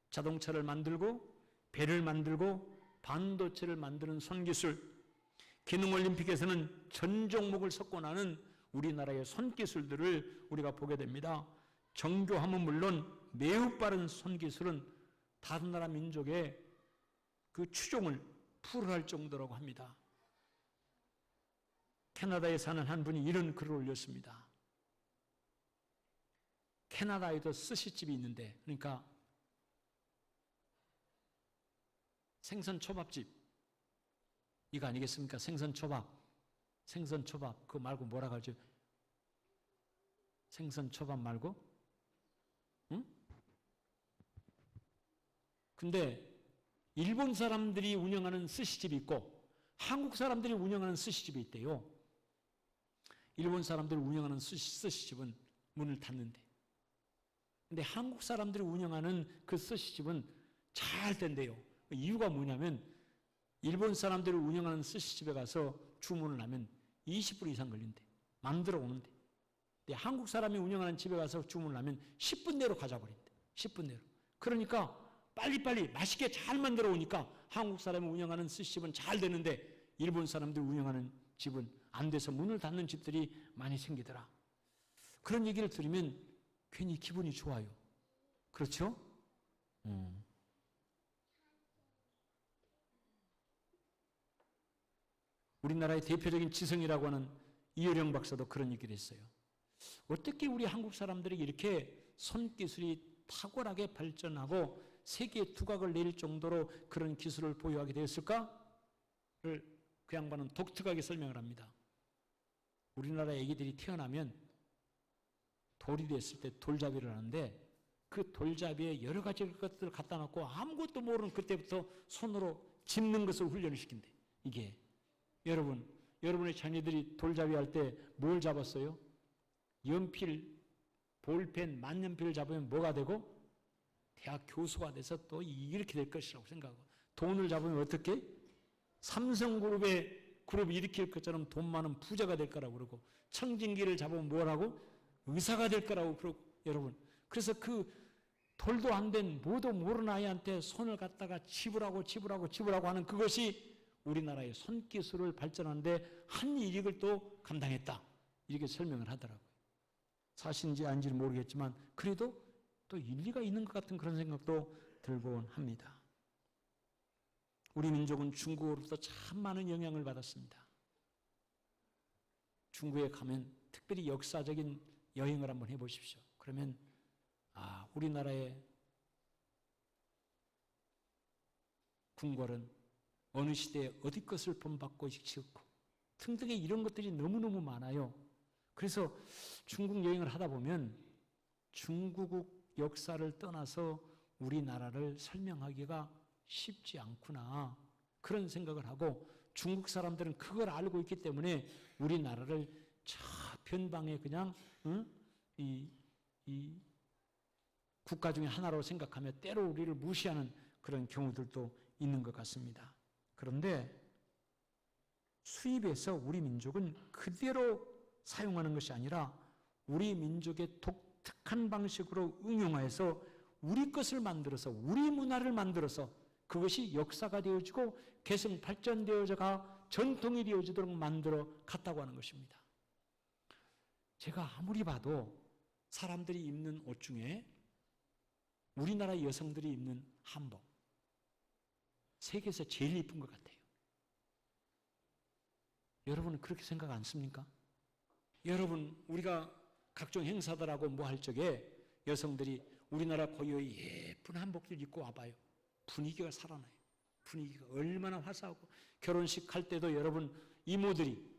자동차를 만들고 배를 만들고 반도체를 만드는 손기술, 기능올림픽에서는 전 종목을 석권하는 우리나라의 손기술들을 우리가 보게 됩니다. 정교함은 물론 매우 빠른 손기술은 다른 나라 민족의 그 추종을 풀할 정도라고 합니다. 캐나다에 사는 한 분이 이런 글을 올렸습니다. 캐나다에도 스시집이 있는데, 그러니까 생선 초밥집 이거 아니겠습니까? 생선 초밥 그거 말고 뭐라고 하죠? 생선 초밥 말고? 응? 근데 일본 사람들이 운영하는 스시집이 있고 한국 사람들이 운영하는 스시집이 있대요. 일본 사람들이 운영하는 스시집은 문을 닫는데, 근데 한국 사람들이 운영하는 그 스시집은 잘 된대요. 이유가 뭐냐면 일본 사람들이 운영하는 스시집에 가서 주문을 하면 20분 이상 걸린대. 만들어 오는데. 근데 한국 사람이 운영하는 집에 가서 주문을 하면 10분 내로 가져버린대. 10분 내로. 그러니까 빨리빨리 맛있게 잘 만들어 오니까 한국 사람이 운영하는 스시집은 잘 되는데 일본 사람들이 운영하는 집은 안 돼서 문을 닫는 집들이 많이 생기더라. 그런 얘기를 들으면 괜히 기분이 좋아요. 그렇죠? 우리나라의 대표적인 지성이라고 하는 이효령 박사도 그런 얘기를 했어요. 어떻게 우리 한국 사람들이 이렇게 손기술이 탁월하게 발전하고 세계의 두각을 내릴 정도로 그런 기술을 보유하게 되었을까를 그 양반은 독특하게 설명을 합니다. 우리나라 애기들이 태어나면 돌이 됐을 때 돌잡이를 하는데 그 돌잡이에 여러 가지 것들을 갖다 놓고 아무것도 모르는 그때부터 손으로 짚는 것을 훈련을 시킨대. 이게 여러분의 자녀들이 돌잡이 할 때 뭘 잡았어요? 연필, 볼펜, 만년필을 잡으면 뭐가 되고? 대학 교수가 돼서 또 이렇게 될 것이라고 생각하고, 돈을 잡으면 어떻게? 삼성그룹이 일으킬 것처럼 돈 많은 부자가 될 거라고 그러고, 청진기를 잡으면 뭐라고? 의사가 될 거라고 그러고, 여러분. 그래서 그 돌도 안 된 뭐도 모르는 아이한테 손을 갖다가 집으라고 하는 그것이 우리나라의 손기술을 발전하는데 한 이익을 또 감당했다. 이렇게 설명을 하더라고요. 사실인지 아닌지는 모르겠지만 그래도 또 일리가 있는 것 같은 그런 생각도 들곤 합니다. 우리 민족은 중국으로부터 참 많은 영향을 받았습니다. 중국에 가면 특별히 역사적인 여행을 한번 해보십시오. 그러면 우리나라의 궁궐은 어느 시대에 어디 것을 본받고 지었고 등등의 이런 것들이 너무너무 많아요. 그래서 중국 여행을 하다 보면 중국 역사를 떠나서 우리나라를 설명하기가 쉽지 않구나, 그런 생각을 하고, 중국 사람들은 그걸 알고 있기 때문에 우리나라를 저 변방에 그냥 이 국가 중에 하나로 생각하며 때로 우리를 무시하는 그런 경우들도 있는 것 같습니다. 그런데 수입해서 우리 민족은 그대로 사용하는 것이 아니라 우리 민족의 독특한 방식으로 응용해서 우리 것을 만들어서, 우리 문화를 만들어서 그것이 역사가 되어지고 계승 발전되어져가 전통이 되어지도록 만들어 갔다고 하는 것입니다. 제가 아무리 봐도 사람들이 입는 옷 중에 우리나라 여성들이 입는 한복, 세계에서 제일 예쁜 것 같아요. 여러분은 그렇게 생각 안 씁니까? 여러분, 우리가 각종 행사들하고 뭐 할 적에 여성들이 우리나라 고유의 예쁜 한복들 입고 와봐요. 분위기가 살아나요. 분위기가 얼마나 화사하고, 결혼식 할 때도 여러분 이모들이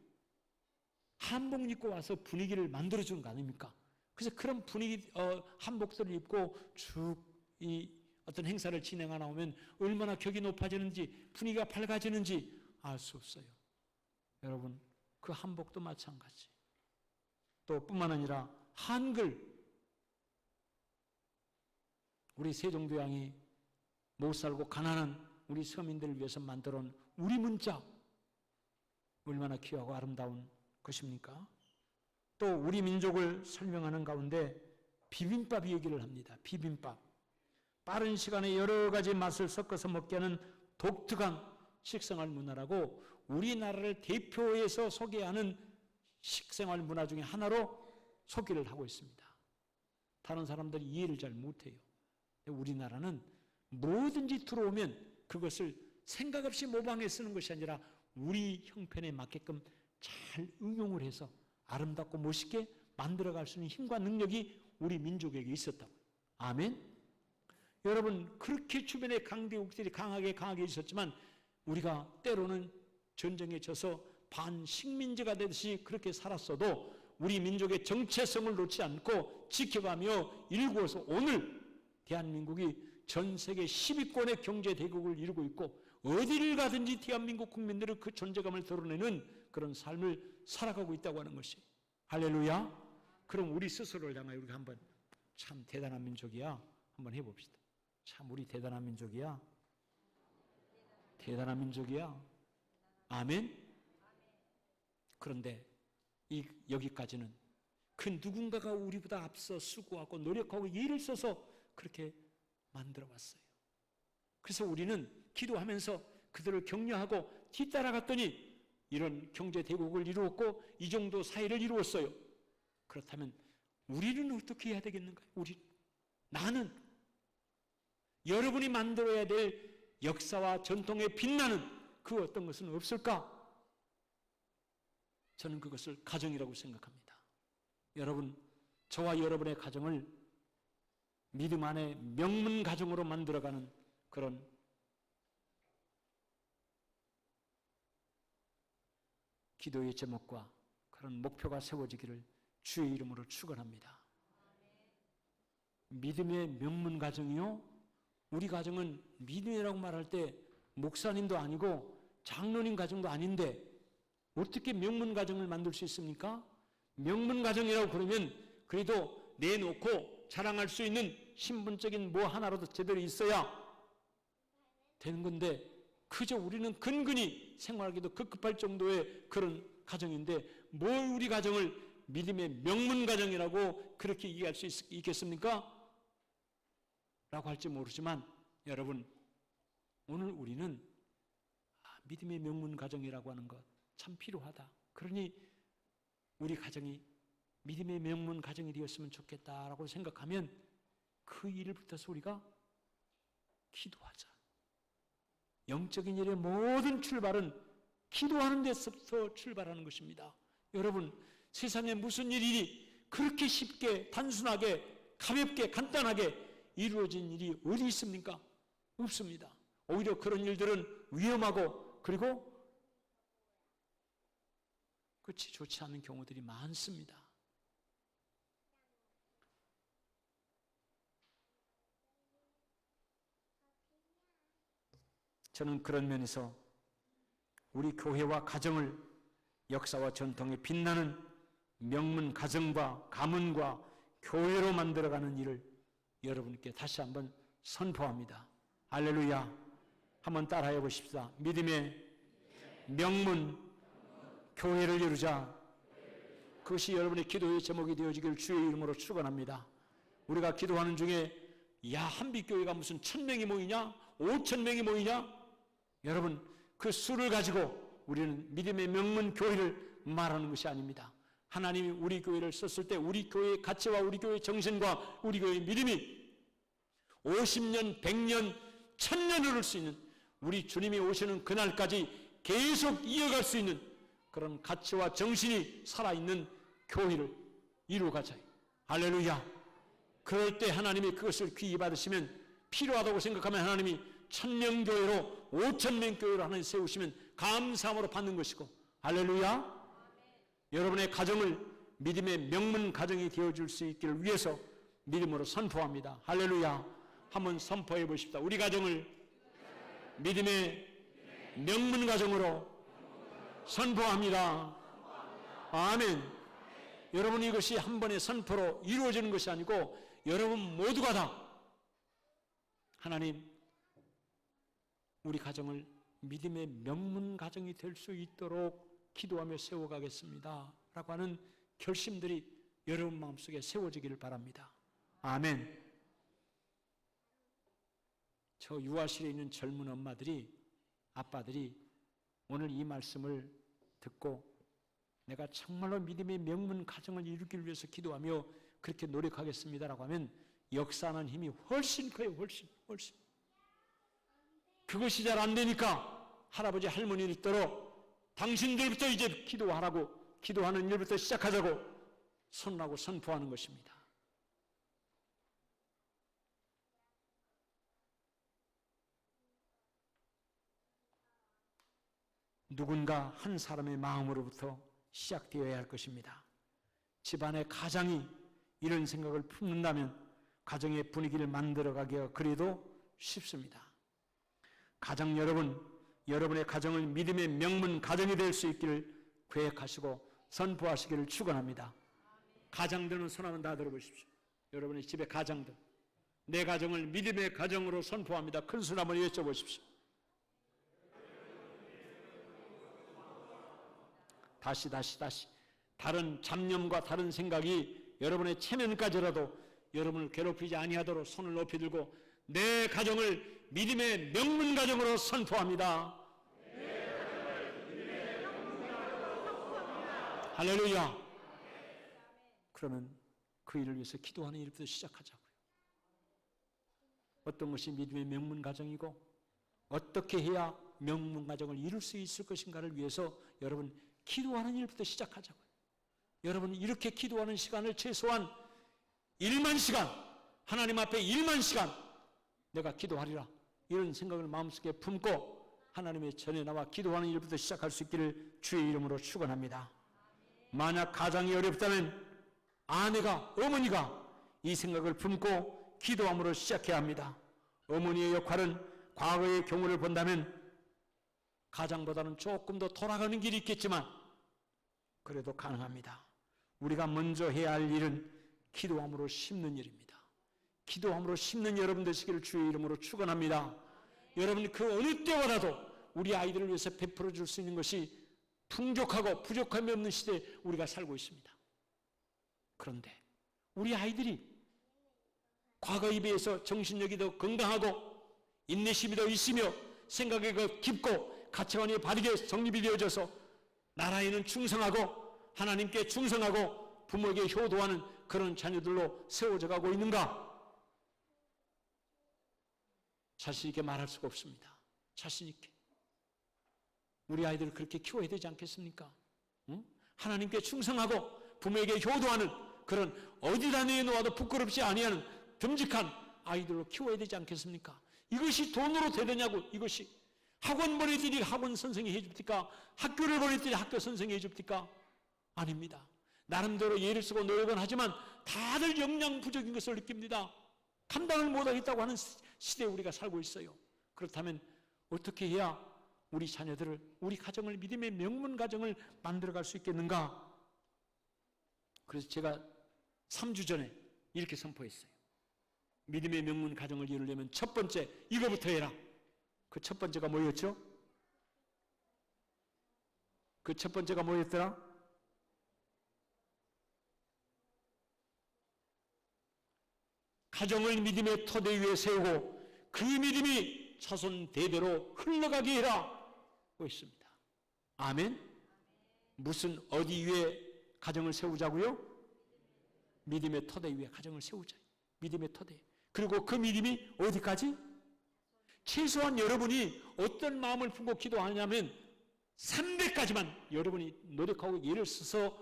한복 입고 와서 분위기를 만들어주는 거 아닙니까? 그래서 그런 분위기, 한복들을 입고 쭉 이 어떤 행사를 진행하다 보면 얼마나 격이 높아지는지, 분위기가 밝아지는지 알 수 없어요. 여러분, 그 한복도 마찬가지. 또 뿐만 아니라 한글, 우리 세종대왕이 못 살고 가난한 우리 서민들을 위해서 만들어 놓은 우리 문자, 얼마나 귀하고 아름다운 것입니까? 또 우리 민족을 설명하는 가운데 비빔밥 얘기를 합니다. 비빔밥. 빠른 시간에 여러 가지 맛을 섞어서 먹게 하는 독특한 식생활 문화라고 우리나라를 대표해서 소개하는 식생활 문화 중에 하나로 소개를 하고 있습니다. 다른 사람들이 이해를 잘 못해요. 우리나라는 뭐든지 들어오면 그것을 생각 없이 모방해 쓰는 것이 아니라 우리 형편에 맞게끔 잘 응용을 해서 아름답고 멋있게 만들어갈 수 있는 힘과 능력이 우리 민족에게 있었다고. 아멘. 여러분, 그렇게 주변에 강대국들이 강하게 있었지만 우리가 때로는 전쟁에 져서 반식민지가 되듯이 그렇게 살았어도 우리 민족의 정체성을 놓지 않고 지켜가며 일구어서 오늘 대한민국이 전 세계 10위권의 경제대국을 이루고 있고 어디를 가든지 대한민국 국민들은 그 존재감을 드러내는 그런 삶을 살아가고 있다고 하는 것이, 할렐루야. 그럼 우리 스스로를 향하여 우리가 한번 참 대단한 민족이야 한번 해봅시다. 참 우리 대단한 민족이야. 대단한 민족이야. 아멘. 그런데 여기까지는 그 누군가가 우리보다 앞서 수고하고 노력하고 예를 써서 그렇게 만들어 왔어요. 그래서 우리는 기도하면서 그들을 격려하고 뒤따라갔더니 이런 경제대국을 이루었고 이 정도 사회를 이루었어요. 그렇다면 우리는 어떻게 해야 되겠는가요? 나는 여러분이 만들어야 될 역사와 전통에 빛나는 그 어떤 것은 없을까? 저는 그것을 가정이라고 생각합니다. 여러분, 저와 여러분의 가정을 믿음 안에 명문 가정으로 만들어가는 그런 기도의 제목과 그런 목표가 세워지기를 주의 이름으로 축원합니다. 믿음의 명문 가정이요? 우리 가정은 믿음이라고 말할 때 목사님도 아니고 장로님 가정도 아닌데 어떻게 명문 가정을 만들 수 있습니까? 명문 가정이라고 그러면 그래도 내놓고 자랑할 수 있는 신분적인 뭐 하나라도 제대로 있어야 되는 건데 그저 우리는 근근히 생활하기도 급급할 정도의 그런 가정인데 뭘 우리 가정을 믿음의 명문 가정이라고 그렇게 얘기할 수 있겠습니까? 라고 할지 모르지만 여러분, 오늘 우리는 믿음의 명문 가정이라고 하는 것 참 필요하다. 그러니 우리 가정이 믿음의 명문 가정이 되었으면 좋겠다라고 생각하면 그 일을 붙어서 우리가 기도하자. 영적인 일의 모든 출발은 기도하는 데서부터 출발하는 것입니다. 여러분, 세상에 무슨 일이 그렇게 쉽게 단순하게 가볍게 간단하게 이루어진 일이 어디 있습니까? 없습니다. 오히려 그런 일들은 위험하고 그리고 끝이 좋지 않은 경우들이 많습니다. 저는 그런 면에서 우리 교회와 가정을 역사와 전통에 빛나는 명문 가정과 가문과 교회로 만들어가는 일을 여러분께 다시 한번 선포합니다. 할렐루야. 한번 따라해 보십시다. 믿음의 명문 교회를 이루자. 그것이 여러분의 기도의 제목이 되어지기를 주의 이름으로 축원합니다. 우리가 기도하는 중에 한빛교회가 무슨 1000명이 모이냐? 5000명이 모이냐? 여러분, 그 수를 가지고 우리는 믿음의 명문 교회를 말하는 것이 아닙니다. 하나님이 우리 교회를 썼을 때 우리 교회의 가치와 우리 교회의 정신과 우리 교회의 믿음이 50년, 100년, 1000년을 흐를 수 있는, 우리 주님이 오시는 그날까지 계속 이어갈 수 있는 그런 가치와 정신이 살아있는 교회를 이루어가자. 할렐루야. 그럴 때 하나님이 그것을 귀히 받으시면, 필요하다고 생각하면 하나님이 1000명 교회로 5000명 교회로 하나님 세우시면 감사함으로 받는 것이고, 할렐루야. 여러분의 가정을 믿음의 명문 가정이 되어줄 수 있기를 위해서 믿음으로 선포합니다. 할렐루야. 한번 선포해 보십시다. 우리 가정을 믿음의 명문 가정으로 선포합니다. 아멘. 여러분, 이것이 한 번의 선포로 이루어지는 것이 아니고 여러분 모두가 다 하나님, 우리 가정을 믿음의 명문 가정이 될 수 있도록 기도하며 세워가겠습니다 라고 하는 결심들이 여러분 마음속에 세워지기를 바랍니다. 아멘. 저 유아실에 있는 젊은 엄마들이, 아빠들이 오늘 이 말씀을 듣고 내가 정말로 믿음의 명문 가정을 이루기를 위해서 기도하며 그렇게 노력하겠습니다라고 하면 역사하는 힘이 훨씬 커요. 훨씬. 그것이 잘 안 되니까 할아버지 할머니를 떨어 당신들부터 이제 기도하라고, 기도하는 일부터 시작하자고 선언하고 선포하는 것입니다. 누군가 한 사람의 마음으로부터 시작되어야 할 것입니다. 집안의 가장이 이런 생각을 품는다면 가정의 분위기를 만들어가기가 그래도 쉽습니다. 가정 여러분, 여러분의 가정을 믿음의 명문 가정이 될 수 있기를 계획하시고 선포하시기를 축원합니다. 가장들은 손 한번 다 들어보십시오. 여러분의 집의 가장들, 내 가정을 믿음의 가정으로 선포합니다. 큰 소리 한번 외쳐보십시오. 다시 다른 잡념과 다른 생각이 여러분의 체면까지라도 여러분을 괴롭히지 아니하도록 손을 높이 들고 내 가정을 믿음의 명문 가정으로 선포합니다. 할렐루야. 그러면 그 일을 위해서 기도하는 일부터 시작하자고요. 어떤 것이 믿음의 명문 가정이고 어떻게 해야 명문 가정을 이룰 수 있을 것인가를 위해서 여러분 기도하는 일부터 시작하자고요. 여러분, 이렇게 기도하는 시간을 최소한 1만 시간, 하나님 앞에 1만 시간 내가 기도하리라, 이런 생각을 마음속에 품고 하나님의 전에 나와 기도하는 일부터 시작할 수 있기를 주의 이름으로 축원합니다. 만약 가정이 어렵다면 아내가, 어머니가 이 생각을 품고 기도함으로 시작해야 합니다. 어머니의 역할은 과거의 경우를 본다면 가장보다는 조금 더 돌아가는 길이 있겠지만 그래도 가능합니다. 우리가 먼저 해야 할 일은 기도함으로 심는 일입니다. 기도함으로 심는 여러분 되시기를 주의 이름으로 축원합니다. 여러분, 그 어느 때보다도 우리 아이들을 위해서 베풀어 줄 수 있는 것이 풍족하고 부족함이 없는 시대에 우리가 살고 있습니다. 그런데 우리 아이들이 과거에 비해서 정신력이 더 건강하고 인내심이 더 있으며 생각이 더 깊고 가치관이 바르게 정립이 되어져서 나라에는 충성하고 하나님께 충성하고 부모에게 효도하는 그런 자녀들로 세워져 가고 있는가? 자신 있게 말할 수가 없습니다. 자신 있게. 우리 아이들을 그렇게 키워야 되지 않겠습니까? 응? 하나님께 충성하고 부모에게 효도하는 그런 어디다 내놓아도 부끄럽지 아니하는 듬직한 아이들로 키워야 되지 않겠습니까? 이것이 돈으로 되느냐고. 이것이 학원 보내더니 학원 선생이 해줍니까? 학교를 보내더니 학교 선생이 해줍니까? 아닙니다. 나름대로 예를 쓰고 노력은 하지만 다들 역량 부족인 것을 느낍니다. 감당을 못하겠다고 하는 시대에 우리가 살고 있어요. 그렇다면 어떻게 해야 우리 자녀들을, 우리 가정을, 믿음의 명문 가정을 만들어갈 수 있겠는가? 그래서 제가 3주 전에 이렇게 선포했어요. 믿음의 명문 가정을 이루려면 첫 번째 이거부터 해라. 그 첫 번째가 뭐였죠? 그 첫 번째가 뭐였더라? 가정을 믿음의 토대 위에 세우고 그 믿음이 자손 대대로 흘러가게 해라 고 있습니다. 아멘. 무슨 어디 위에 가정을 세우자고요? 믿음의 토대 위에 가정을 세우자. 믿음의 토대. 그리고 그 믿음이 어디까지? 최소한 여러분이 어떤 마음을 품고 기도하냐면 300까지만 여러분이 노력하고 예를 써서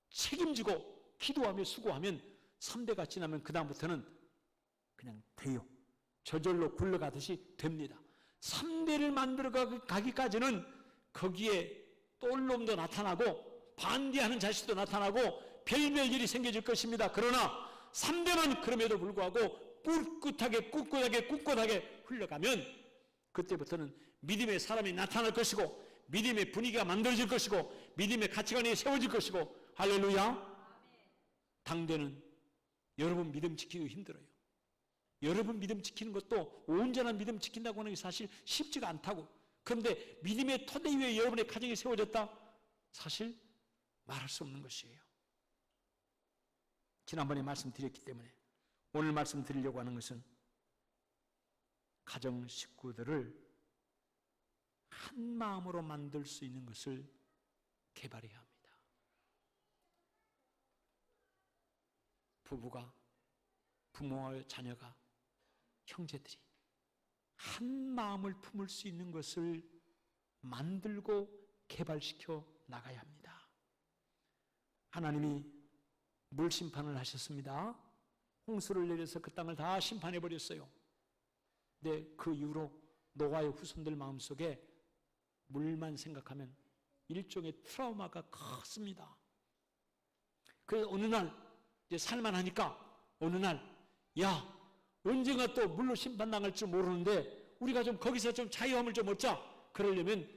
책임지고 기도하며 수고하면 3대가 지나면 그 다음부터는 그냥 돼요. 저절로 굴러가듯이 됩니다. 3대를 만들어 가기까지는 거기에 똘놈도 나타나고 반대하는 자식도 나타나고 별별 일이 생겨질 것입니다. 그러나 3대만 그럼에도 불구하고 꿋꿋하게 흘러가면 그때부터는 믿음의 사람이 나타날 것이고 믿음의 분위기가 만들어질 것이고 믿음의 가치관이 세워질 것이고 할렐루야. 당대는 여러분 믿음 지키기 힘들어요. 여러분 믿음 지키는 것도 온전한 믿음 지킨다고 하는 게 사실 쉽지가 않다고. 그런데 믿음의 토대 위에 여러분의 가정이 세워졌다? 사실 말할 수 없는 것이에요. 지난번에 말씀드렸기 때문에 오늘 말씀드리려고 하는 것은 가정 식구들을 한 마음으로 만들 수 있는 것을 개발해야 합니다. 부부가, 부모와 자녀가, 형제들이 한 마음을 품을 수 있는 것을 만들고 개발시켜 나가야 합니다. 하나님이 물 심판을 하셨습니다. 홍수를 내려서 그 땅을 다 심판해 버렸어요. 근데 그 이후로 노아의 후손들 마음속에 물만 생각하면 일종의 트라우마가 컸습니다. 그래서 어느 날 이제 살만하니까 어느 날 야 언젠가 또 물로 심판당할 줄 모르는데 우리가 좀 거기서 좀 자유함을 좀 얻자. 그러려면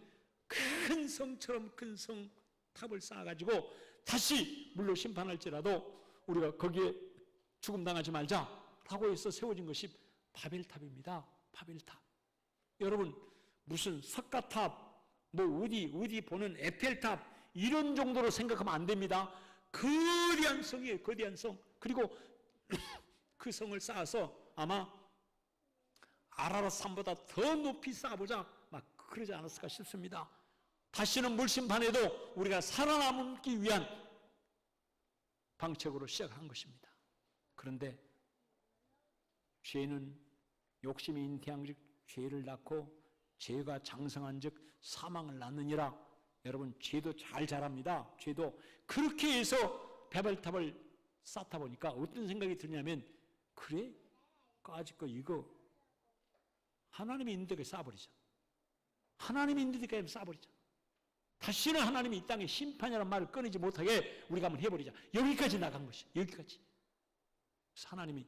큰 성처럼 큰 성탑을 쌓아가지고 다시 물로 심판할지라도 우리가 거기에 죽음당하지 말자라고 해서 세워진 것이 바벨탑입니다. 바벨탑. 여러분 무슨 석가탑 뭐 어디 보는 에펠탑 이런 정도로 생각하면 안 됩니다. 거대한 성이에요. 거대한 성. 그리고 그 성을 쌓아서 아마 아라랏 산보다 더 높이 쌓아보자 막 그러지 않았을까 싶습니다. 다시는 물심판에도 우리가 살아남기 위한 방책으로 시작한 것입니다. 그런데 죄는 욕심이 잉태한 즉 죄를 낳고 죄가 장성한 즉 사망을 낳느니라. 여러분 죄도 잘 자랍니다. 죄도 그렇게 해서 바벨탑을 쌓다 보니까 어떤 생각이 드냐면 그래? 까짓 거 이거 하나님이 있는 데까지 쌓아버리자. 하나님이 있는 데까지 쌓아버리자. 다시는 하나님이 이 땅에 심판이라는 말을 꺼내지 못하게 우리가 한번 해버리자. 여기까지 나간 것이야. 여기까지. 그래서 하나님이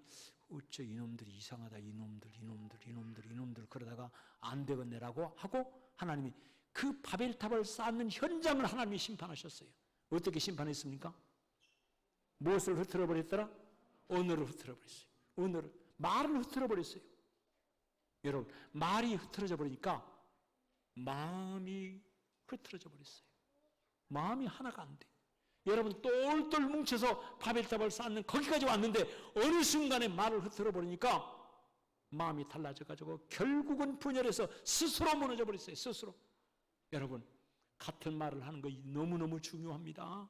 어째 이놈들이 이상하다. 이놈들 그러다가 안 되겠네라고 하고 하나님이 그 바벨탑을 쌓는 현장을 하나님이 심판하셨어요. 어떻게 심판했습니까? 무엇을 흐트러버렸더라? 언어를 흐트러버렸어요. 언어를. 말을 흐트러버렸어요. 여러분 말이 흐트러져 버리니까 마음이 흐트러져 버렸어요. 마음이 하나가 안 돼. 여러분 똘똘 뭉쳐서 바벨탑을 쌓는 거기까지 왔는데 어느 순간에 말을 흐트러 버리니까 마음이 달라져 가지고 결국은 분열해서 스스로 무너져 버렸어요. 스스로. 여러분 같은 말을 하는 거 너무너무 중요합니다.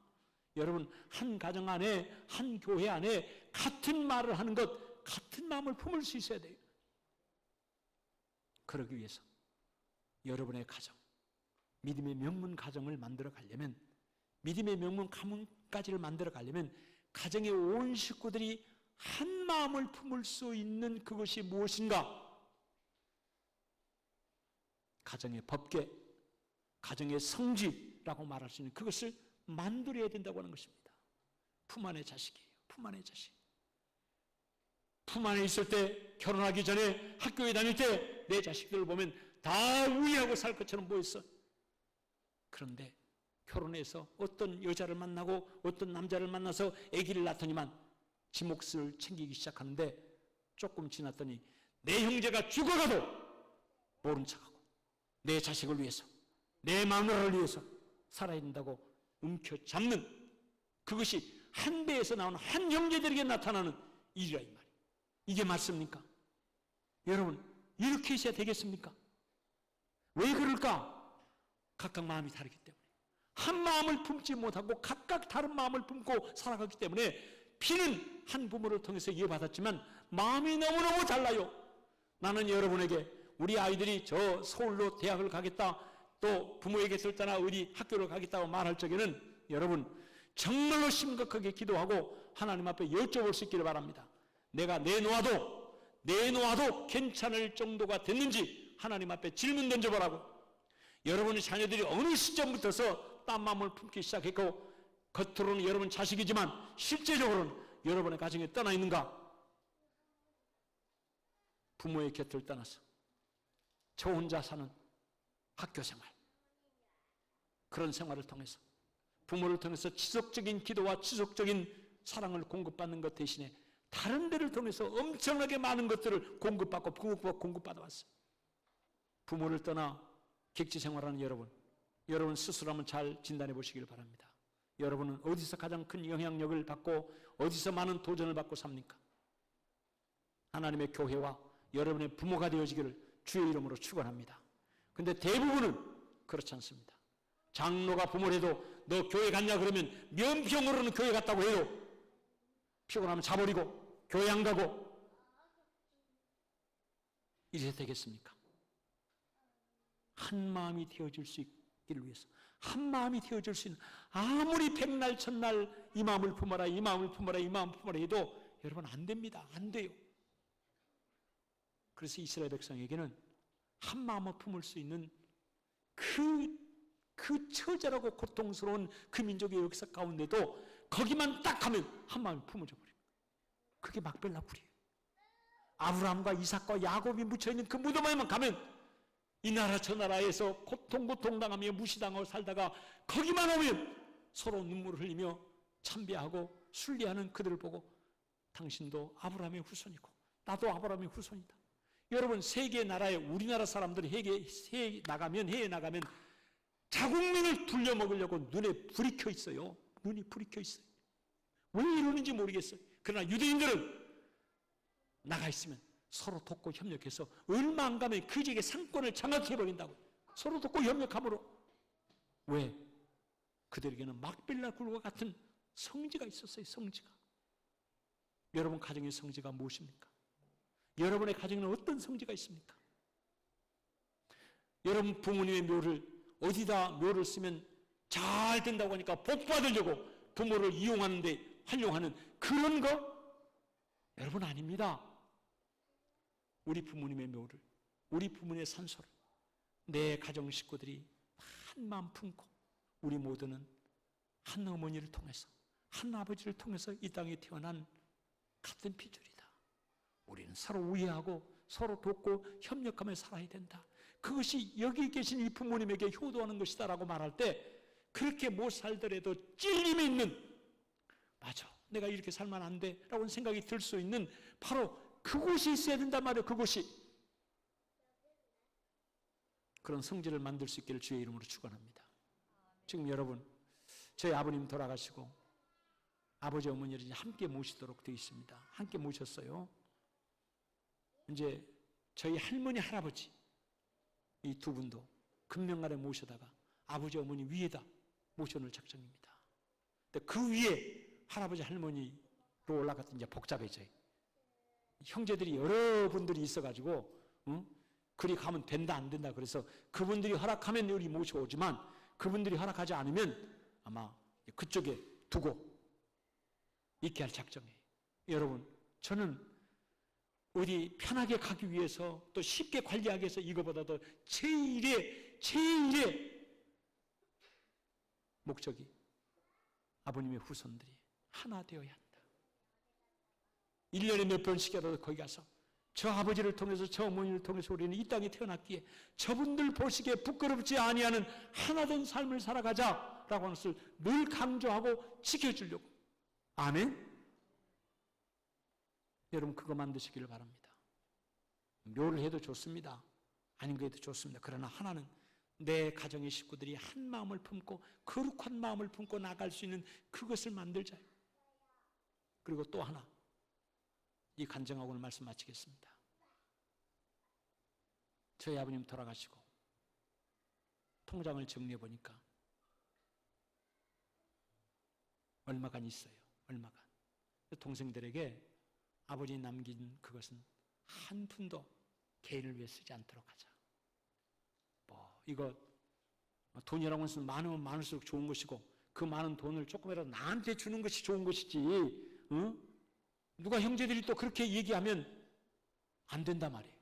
여러분 한 가정 안에 한 교회 안에 같은 말을 하는 것 같은 마음을 품을 수 있어야 돼요. 그러기 위해서 여러분의 가정 믿음의 명문 가정을 만들어 가려면 믿음의 명문 가문까지를 만들어 가려면 가정의 온 식구들이 한 마음을 품을 수 있는 그것이 무엇인가? 가정의 법계, 가정의 성지라고 말할 수 있는 그것을 만들어야 된다고 하는 것입니다. 품 안의 자식이에요. 품 안의 자식. 품 안에 있을 때, 결혼하기 전에 학교에 다닐 때 내 자식들을 보면 다 우애하고 살 것처럼 보였어. 그런데 결혼해서 어떤 여자를 만나고 어떤 남자를 만나서 아기를 낳더니만 지 몫을 챙기기 시작하는데 조금 지났더니 내 형제가 죽어가도 모른 척하고 내 자식을 위해서, 내 마누라를 위해서 살아야 된다고 움켜잡는, 그것이 한 배에서 나오는 한 형제들에게 나타나는 일이라 이 말이에요. 이게 맞습니까? 여러분, 이렇게 있어야 되겠습니까? 왜 그럴까? 각각 마음이 다르기 때문에, 한 마음을 품지 못하고 각각 다른 마음을 품고 살아가기 때문에, 피는 한 부모를 통해서 이어받았지만 마음이 너무너무 달라요. 나는 여러분에게 우리 아이들이 저 서울로 대학을 가겠다, 또 부모에게 들떠나 어디 학교를 가겠다고 말할 적에는 여러분 정말로 심각하게 기도하고 하나님 앞에 여쭤볼 수 있기를 바랍니다. 내가 내놓아도 괜찮을 정도가 됐는지 하나님 앞에 질문 던져보라고. 여러분의 자녀들이 어느 시점부터서 딴 마음을 품기 시작했고, 겉으로는 여러분 자식이지만 실제적으로는 여러분의 가정에 떠나 있는가? 부모의 곁을 떠나서 저 혼자 사는 학교 생활, 그런 생활을 통해서 부모를 통해서 지속적인 기도와 지속적인 사랑을 공급받는 것 대신에 다른 데를 통해서 엄청나게 많은 것들을 공급받아왔어요. 부모를 떠나 객지 생활하는 여러분 스스로 한번 잘 진단해 보시길 바랍니다. 여러분은 어디서 가장 큰 영향력을 받고 어디서 많은 도전을 받고 삽니까? 하나님의 교회와 여러분의 부모가 되어지기를 주의 이름으로 축원합니다. 근데 대부분은 그렇지 않습니다. 장로가 부모를 해도 너 교회 갔냐 그러면 면평으로는 교회 갔다고 해요. 피곤하면 자버리고 교회 안 가고. 이래야 되겠습니까? 한 마음이 되어질 수 있기를 위해서, 한 마음이 되어질 수 있는, 아무리 백날 천날 이 마음을 품어라 이 마음을 품어라 이 마음을 품어라 해도 여러분 안 됩니다. 안 돼요. 그래서 이스라엘 백성에게는 한 마음을 품을 수 있는 그 처절하고 고통스러운 그 민족의 역사 가운데도 거기만 딱 하면 한 마음이 품어져 버려요. 그게 막벨라 굴이에요. 아브라함과 이삭과 야곱이 묻혀있는 그 무덤에만 가면 이 나라 저 나라에서 고통당하며 무시당하고 살다가 거기만 오면 서로 눈물을 흘리며 참배하고 순례하는 그들을 보고 당신도 아브라함의 후손이고 나도 아브라함의 후손이다. 여러분, 세계 나라에 우리나라 사람들이 해외에 나가면 자국민을 둘려먹으려고 눈에 불이 켜 있어요. 눈이 불이 켜 있어요. 왜 이러는지 모르겠어요. 그러나 유대인들은 나가 있으면 서로 돕고 협력해서 얼마 안 가면 그 지역의 상권을 장악해버린다고. 서로 돕고 협력함으로. 왜? 그들에게는 막벨라 굴과 같은 성지가 있었어요. 성지가. 여러분 가정의 성지가 무엇입니까? 여러분의 가정에는 어떤 성지가 있습니까? 여러분 부모님의 묘를 어디다 묘를 쓰면 잘 된다고 하니까 복 받으려고 부모를 이용하는데 활용하는 그런 거? 여러분 아닙니다. 우리 부모님의 묘를, 우리 부모님의 산소를 내 가정 식구들이 한 마음 품고 우리 모두는 한 어머니를 통해서 한 아버지를 통해서 이 땅에 태어난 같은 피줄이다. 우리는 서로 우애하고 서로 돕고 협력하며 살아야 된다. 그것이 여기 계신 이 부모님에게 효도하는 것이다라고 말할 때 그렇게 못 살더라도 찔림이 있는, 맞아, 내가 이렇게 살면 안 돼 라고 생각이 들 수 있는 바로 그곳이 있어야 된단 말이에요. 그곳이. 그런 성질을 만들 수 있기를 주의 이름으로 축원합니다. 지금 여러분, 저희 아버님 돌아가시고 아버지 어머니를 함께 모시도록 되어 있습니다. 함께 모셨어요. 이제 저희 할머니 할아버지 이 두 분도 금명간에 모셔다가 아버지 어머니 위에다 모셔놓을 작정입니다. 근데 그 위에 할아버지 할머니로 올라갔더니 이제 복잡해져요. 형제들이 여러분들이 있어가지고 그리 가면 된다 안 된다 그래서 그분들이 허락하면 우리 모셔오지만 그분들이 허락하지 않으면 아마 그쪽에 두고 있게 할 작정이에요. 여러분, 저는 어디 편하게 가기 위해서 또 쉽게 관리하기 위해서 이거보다도 제일의 목적이 아버님의 후손들이 하나 되어야 한다. 1년에 몇 번씩이라도 거기 가서 저 아버지를 통해서 저 어머니를 통해서 우리는 이 땅에 태어났기에 저분들 보시기에 부끄럽지 아니하는 하나된 삶을 살아가자라고 하는 것을 늘 강조하고 지켜주려고. 아멘. 여러분 그거 만드시기를 바랍니다. 묘를 해도 좋습니다. 아닌 거 해도 좋습니다. 그러나 하나는 내 가정의 식구들이 한 마음을 품고 거룩한 마음을 품고 나갈 수 있는 그것을 만들자요. 그리고 또 하나, 이 간증하고 오늘 말씀 마치겠습니다. 저희 아버님 돌아가시고 통장을 정리해 보니까 얼마간 있어요. 얼마간. 동생들에게 아버지 남긴 그것은 한 푼도 개인을 위해 쓰지 않도록 하자. 이거 돈이라고 해서 많으면 많을수록 좋은 것이고 그 많은 돈을 조금이라도 나한테 주는 것이 좋은 것이지, 응? 누가 형제들이 또 그렇게 얘기하면 안 된단 말이에요.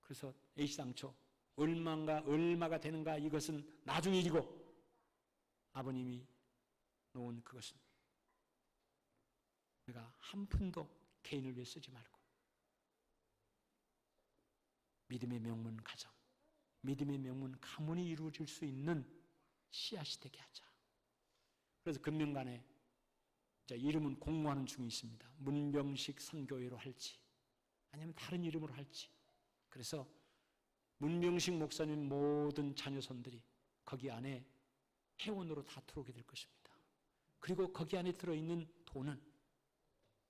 그래서 애시당초 얼마가 되는가 이것은 나중 일이고 아버님이 놓은 그것은 내가 한 푼도 개인을 위해 쓰지 말고 믿음의 명문 가정, 믿음의 명문 가문이 이루어질 수 있는 씨앗이 되게 하자. 그래서 금년간에 이름은 공모하는 중에 있습니다. 문병식 선교회로 할지 아니면 다른 이름으로 할지. 그래서 문병식 목사님 모든 자녀손들이 거기 안에 회원으로 다 들어오게 될 것입니다. 그리고 거기 안에 들어있는 돈은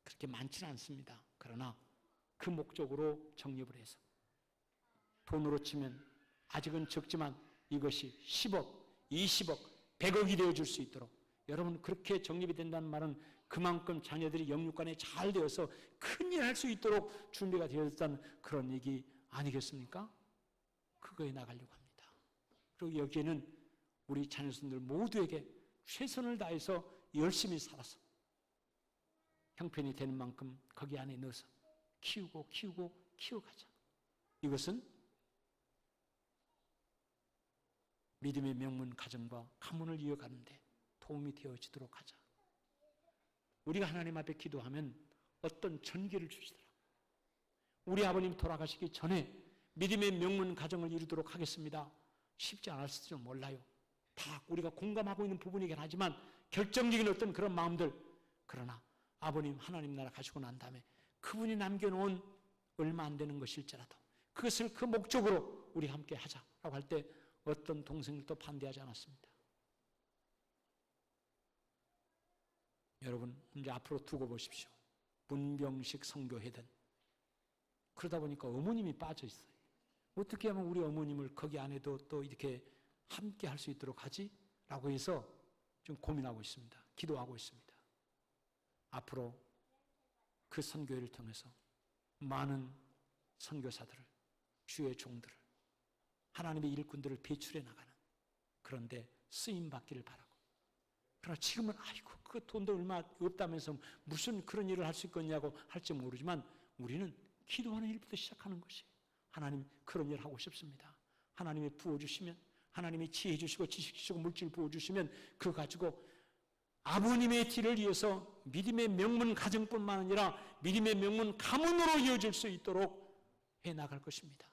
그렇게 많지는 않습니다. 그러나 그 목적으로 적립을 해서 돈으로 치면 아직은 적지만 이것이 10억, 20억, 100억이 되어줄 수 있도록 여러분 그렇게 적립이 된다는 말은 그만큼 자녀들이 영육간에 잘 되어서 큰일 할 수 있도록 준비가 되었다는 그런 얘기 아니겠습니까? 그거에 나가려고 합니다. 그리고 여기에는 우리 자녀손들 모두에게 최선을 다해서 열심히 살아서 형편이 되는 만큼 거기 안에 넣어서 키워가자. 이것은 믿음의 명문 가정과 가문을 이어가는데 도움이 되어지도록 하자. 우리가 하나님 앞에 기도하면 어떤 전기를 주시더라고요. 우리 아버님 돌아가시기 전에 믿음의 명문 가정을 이루도록 하겠습니다. 쉽지 않았을지 몰라요. 다 우리가 공감하고 있는 부분이긴 하지만 결정적인 어떤 그런 마음들, 그러나 아버님 하나님 나라 가시고 난 다음에 그분이 남겨놓은 얼마 안 되는 것일지라도 그것을 그 목적으로 우리 함께 하자라고 할 때 어떤 동생들도 반대하지 않았습니다. 여러분 이제 앞으로 두고 보십시오. 문병식 선교회든 그러다 보니까 어머님이 빠져 있어요. 어떻게 하면 우리 어머님을 거기 안에도 또 이렇게 함께 할 수 있도록 하지? 라고 해서 좀 고민하고 있습니다. 기도하고 있습니다. 앞으로 그 선교회를 통해서 많은 선교사들을, 주의 종들을, 하나님의 일꾼들을 배출해 나가는, 그런데 쓰임받기를 바라고. 그러나 지금은 아이고 그 돈도 얼마 없다면서 무슨 그런 일을 할 수 있겠냐고 할지 모르지만 우리는 기도하는 일부터 시작하는 것이에요. 하나님 그런 일 하고 싶습니다. 하나님이 부어주시면, 하나님이 지혜 주시고 지식 주시고 물질 부어주시면 그거 가지고 아버님의 뒤를 위해서 믿음의 명문 가정뿐만 아니라 믿음의 명문 가문으로 이어질 수 있도록 해나갈 것입니다.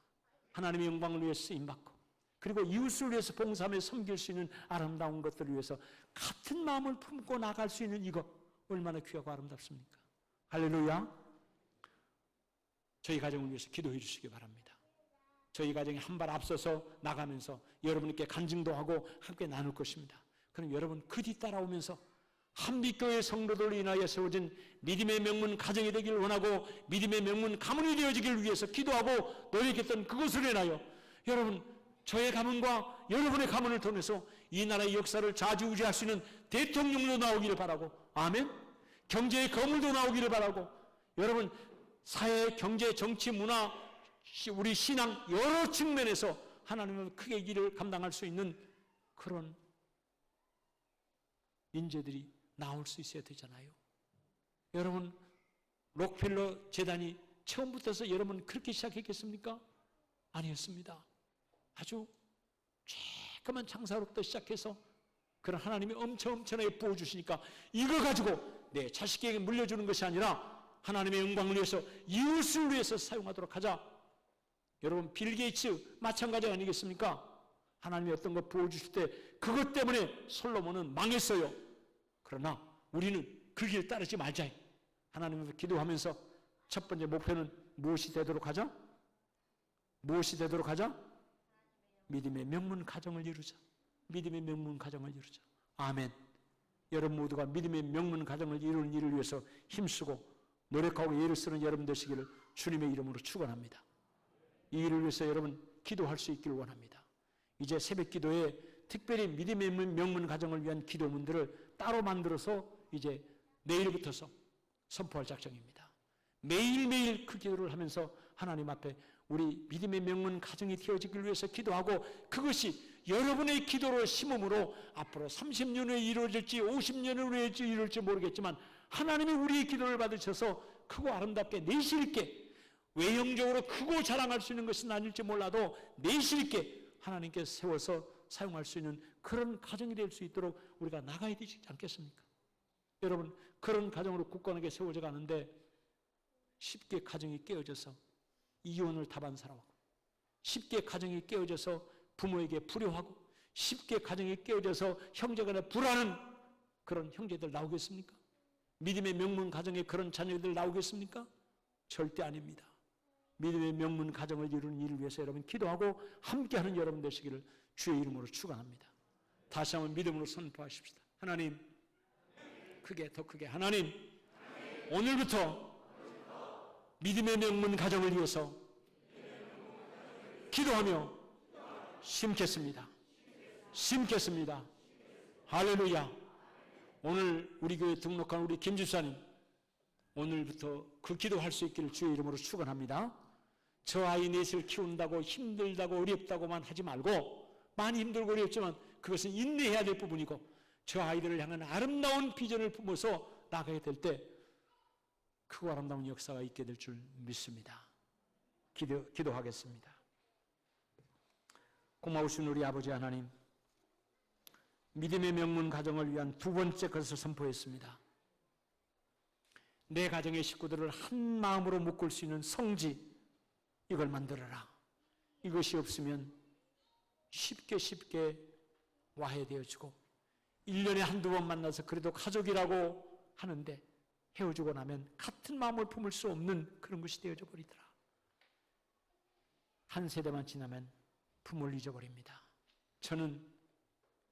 하나님의 영광을 위해 쓰임받고 그리고 이웃을 위해서 봉사하며 섬길 수 있는 아름다운 것들을 위해서 같은 마음을 품고 나갈 수 있는 이것 얼마나 귀하고 아름답습니까? 할렐루야. 저희 가정을 위해서 기도해 주시기 바랍니다. 저희 가정이 한 발 앞서서 나가면서 여러분께 간증도 하고 함께 나눌 것입니다. 그럼 여러분 그 뒤 따라오면서 한빛교회 성도들로 인하여 세워진 믿음의 명문 가정이 되기를 원하고 믿음의 명문 가문이 되어지기를 위해서 기도하고 노력했던 그것을 인하여 여러분 저의 가문과 여러분의 가문을 통해서 이 나라의 역사를 좌지우지할 수 있는 대통령도 나오기를 바라고, 아멘. 경제의 거물도 나오기를 바라고, 여러분 사회, 경제, 정치, 문화, 우리 신앙 여러 측면에서 하나님은 크게 일을 감당할 수 있는 그런 인재들이 나올 수 있어야 되잖아요. 여러분 록펠러 재단이 처음부터 여러분 그렇게 시작했겠습니까? 아니었습니다. 아주 조그만 장사로부터 시작해서 그런 하나님이 엄청나게 부어주시니까 이거 가지고 내 자식에게 물려주는 것이 아니라 하나님의 영광을 위해서, 이웃을 위해서 사용하도록 하자. 여러분, 빌 게이츠 마찬가지 아니겠습니까? 하나님이 어떤 거 부어주실 때 그것 때문에 솔로몬은 망했어요. 그러나 우리는 그 길 따르지 말자. 하나님 앞에 기도하면서 첫 번째 목표는 무엇이 되도록 하자? 무엇이 되도록 하자? 믿음의 명문 가정을 이루자. 믿음의 명문 가정을 이루자. 아멘. 여러분 모두가 믿음의 명문 가정을 이루는 일을 위해서 힘쓰고 노력하고 예를 쓰는 여러분 되시기를 주님의 이름으로 축원합니다. 이 일을 위해서 여러분 기도할 수 있기를 원합니다. 이제 새벽 기도에 특별히 믿음의 명문 가정을 위한 기도문들을 따로 만들어서 이제 내일부터서 선포할 작정입니다. 매일매일 그 기도를 하면서 하나님 앞에 우리 믿음의 명문 가정이 되어지길 위해서 기도하고, 그것이 여러분의 기도로 심음으로 앞으로 30년 후에 이루어질지 50년 후에 이루어질지 모르겠지만 하나님이 우리의 기도를 받으셔서 크고 아름답게 내실 있게, 외형적으로 크고 자랑할 수 있는 것은 아닐지 몰라도 내실 있게 하나님께 세워서 사용할 수 있는 그런 가정이 될 수 있도록 우리가 나가야 되지 않겠습니까? 여러분, 그런 가정으로 굳건하게 세워져 가는데 쉽게 가정이 깨어져서 이혼을 답한 사람하고, 쉽게 가정이 깨어져서 부모에게 불효하고, 쉽게 가정이 깨어져서 형제간에 불하는 그런 형제들 나오겠습니까? 믿음의 명문 가정에 그런 자녀들 나오겠습니까? 절대 아닙니다. 믿음의 명문 가정을 이루는 일을 위해서 여러분 기도하고 함께하는 여러분 되시기를 주의 이름으로 축원합니다. 다시 한번 믿음으로 선포하십시다. 하나님, 크게, 더 크게. 하나님, 오늘부터 믿음의 명문 가정을 위해서 기도하며 심겠습니다. 심겠습니다. 할렐루야. 오늘 우리 교회 등록한 우리 김 집사님, 오늘부터 그 기도할 수 있기를 주의 이름으로 축원합니다. 저 아이 넷을 키운다고 힘들다고 어렵다고만 하지 말고, 많이 힘들고 어렵지만 그것은 인내해야 될 부분이고, 저 아이들을 향한 아름다운 비전을 품어서 나가게 될 때 크고 아름다운 역사가 있게 될 줄 믿습니다. 기도하겠습니다. 고마우신 우리 아버지 하나님, 믿음의 명문 가정을 위한 두 번째 것을 선포했습니다. 내 가정의 식구들을 한 마음으로 묶을 수 있는 성지, 이걸 만들어라. 이것이 없으면 쉽게 와해되어지고 1년에 한두 번 만나서 그래도 가족이라고 하는데 헤어지고 나면 같은 마음을 품을 수 없는 그런 것이 되어져 버리더라. 한 세대만 지나면 품을 잊어버립니다. 저는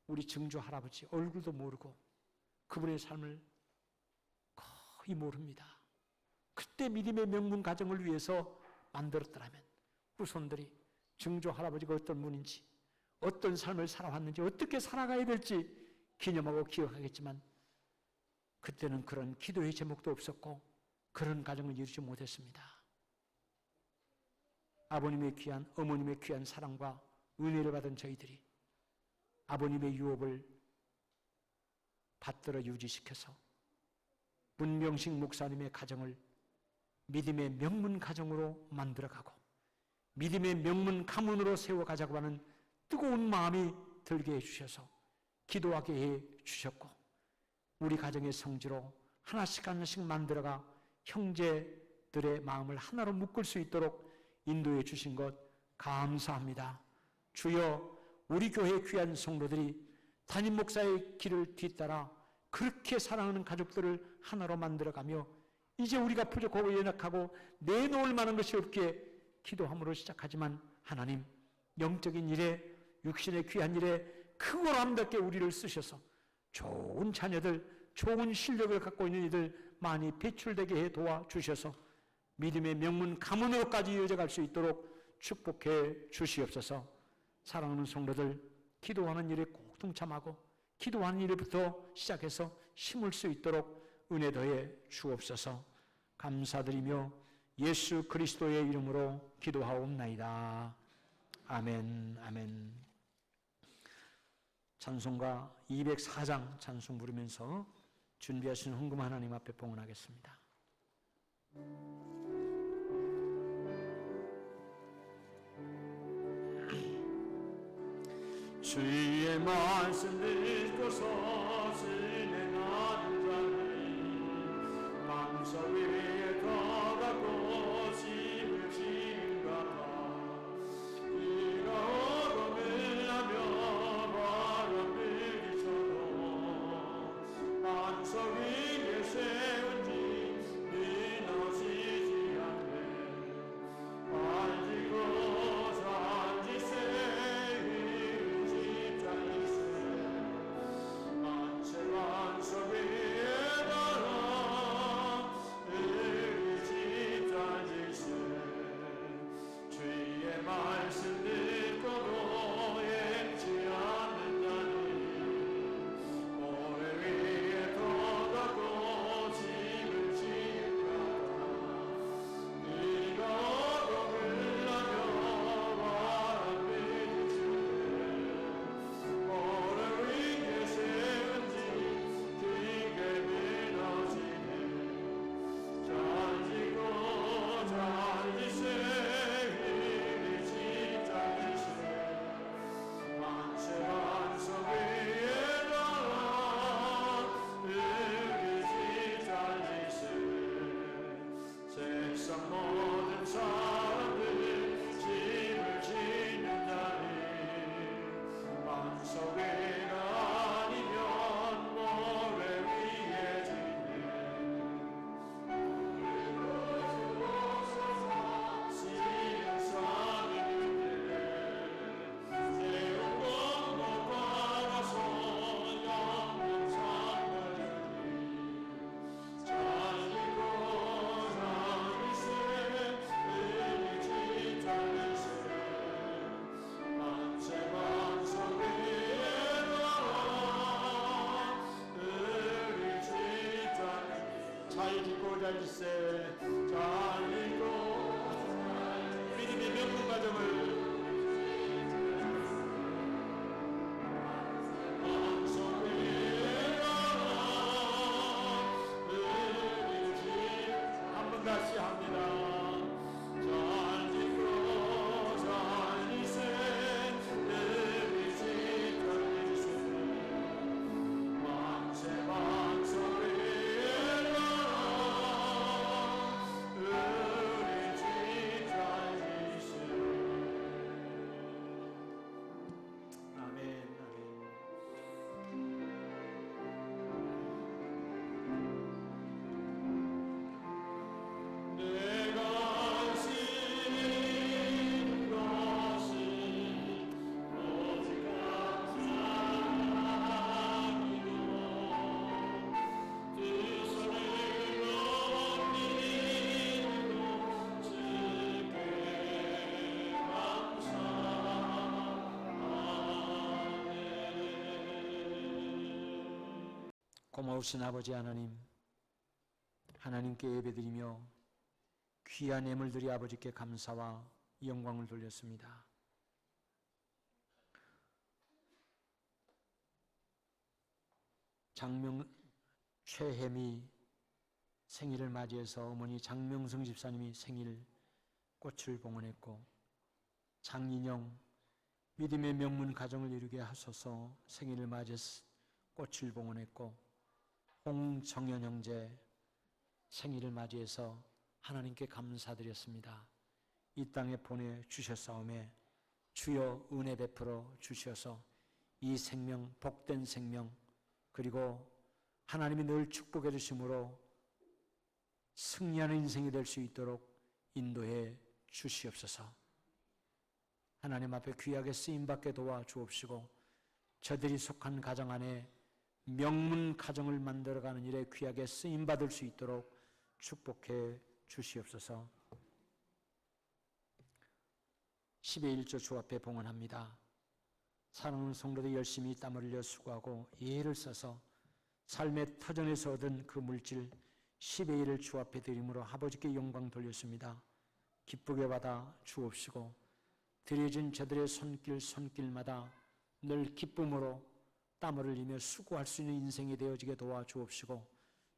우리 증조 할아버지 얼굴도 모르고 그분의 삶을 거의 모릅니다. 그때 믿음의 명문 가정을 위해서 만들었더라면 후손들이 증조 할아버지가 어떤 분인지, 어떤 삶을 살아왔는지, 어떻게 살아가야 될지 기념하고 기억하겠지만 그때는 그런 기도의 제목도 없었고 그런 가정을 이루지 못했습니다. 아버님의 귀한, 어머님의 귀한 사랑과 은혜를 받은 저희들이 아버님의 유업을 받들어 유지시켜서 문명식 목사님의 가정을 믿음의 명문 가정으로 만들어가고 믿음의 명문 가문으로 세워가자고 하는 뜨거운 마음이 들게 해주셔서 기도하게 해주셨고, 우리 가정의 성지로 하나씩 만들어가 형제들의 마음을 하나로 묶을 수 있도록 인도해 주신 것 감사합니다. 주여, 우리 교회의 귀한 성도들이 담임 목사의 길을 뒤따라 그렇게 사랑하는 가족들을 하나로 만들어가며 이제 우리가 부족하고 연약하고 내놓을 만한 것이 없기에 기도함으로 시작하지만 하나님, 영적인 일에, 육신의 귀한 일에 크고 아름답게 우리를 쓰셔서 좋은 자녀들, 좋은 실력을 갖고 있는 이들 많이 배출되게 해 도와주셔서 믿음의 명문 가문으로까지 이어져갈 수 있도록 축복해 주시옵소서. 사랑하는 성도들, 기도하는 일에 꼭 동참하고 기도하는 일부터 시작해서 심을 수 있도록 은혜 더해 주옵소서. 감사드리며 예수 그리스도의 이름으로 기도하옵나이다. 아멘, 아멘. 찬송가 204장 찬송 부르면서 준비하신 헌금 하나님 앞에 봉헌하겠습니다. 주의 말씀 듣고서 지내나는 자는 망사 위에 더가고 짐을 지는가 비가 오고 밀라며 바람 부딪혀도 망사 위에 세운 짐 무너지지 않네 알지고 잔지세 말씀 듣고도 행치 않는다니 모래 위에 돋았고 짐을 지을까 비가 오고 흘러며 바람 부딪히네 모래 위에 세운 짐 길게 무너지네 잔지고 잔지세 모든 사람들 짐을 짓는다니 망사 위가 아니면 모래 위에 짓네 시은 산을 세운 공도 따라서 영원 산벌주니 잘리고 잘 짓고 잘세 잘 읽고 믿음의 명문 과정을 한 번 다시 합니다. 잘 짓고 잘 짓세 우리 집 잘 짓세 만세 만소리 고마우신 아버지 하나님, 하나님께 예배드리며 귀한 예물들이 아버지께 감사와 영광을 돌렸습니다. 장명 최혜미 생일을 맞이해서 어머니 장명성 집사님이 생일 꽃을 봉헌했고, 장인영 믿음의 명문 가정을 이루게 하소서 생일을 맞이해서 꽃을 봉헌했고, 홍정현 형제 생일을 맞이해서 하나님께 감사드렸습니다. 이 땅에 보내주셨사오매 주여 은혜 베풀어 주셔서 이 생명, 복된 생명, 그리고 하나님이 늘 축복해 주심으로 승리하는 인생이 될 수 있도록 인도해 주시옵소서. 하나님 앞에 귀하게 쓰임받게 도와주옵시고 저들이 속한 가정 안에 명문 가정을 만들어가는 일에 귀하게 쓰임받을 수 있도록 축복해 주시옵소서. 10의 1조 주 앞에 봉헌합니다. 사랑하는 성도들 열심히 땀을 흘려 수고하고 예를 써서 삶의 터전에서 얻은 그 물질 10의 1을 주 앞에 드림으로 아버지께 영광 돌렸습니다. 기쁘게 받아 주옵시고 드려진 저들의 손길마다 늘 기쁨으로 땀을 흘리며 수고할 수 있는 인생이 되어지게 도와주옵시고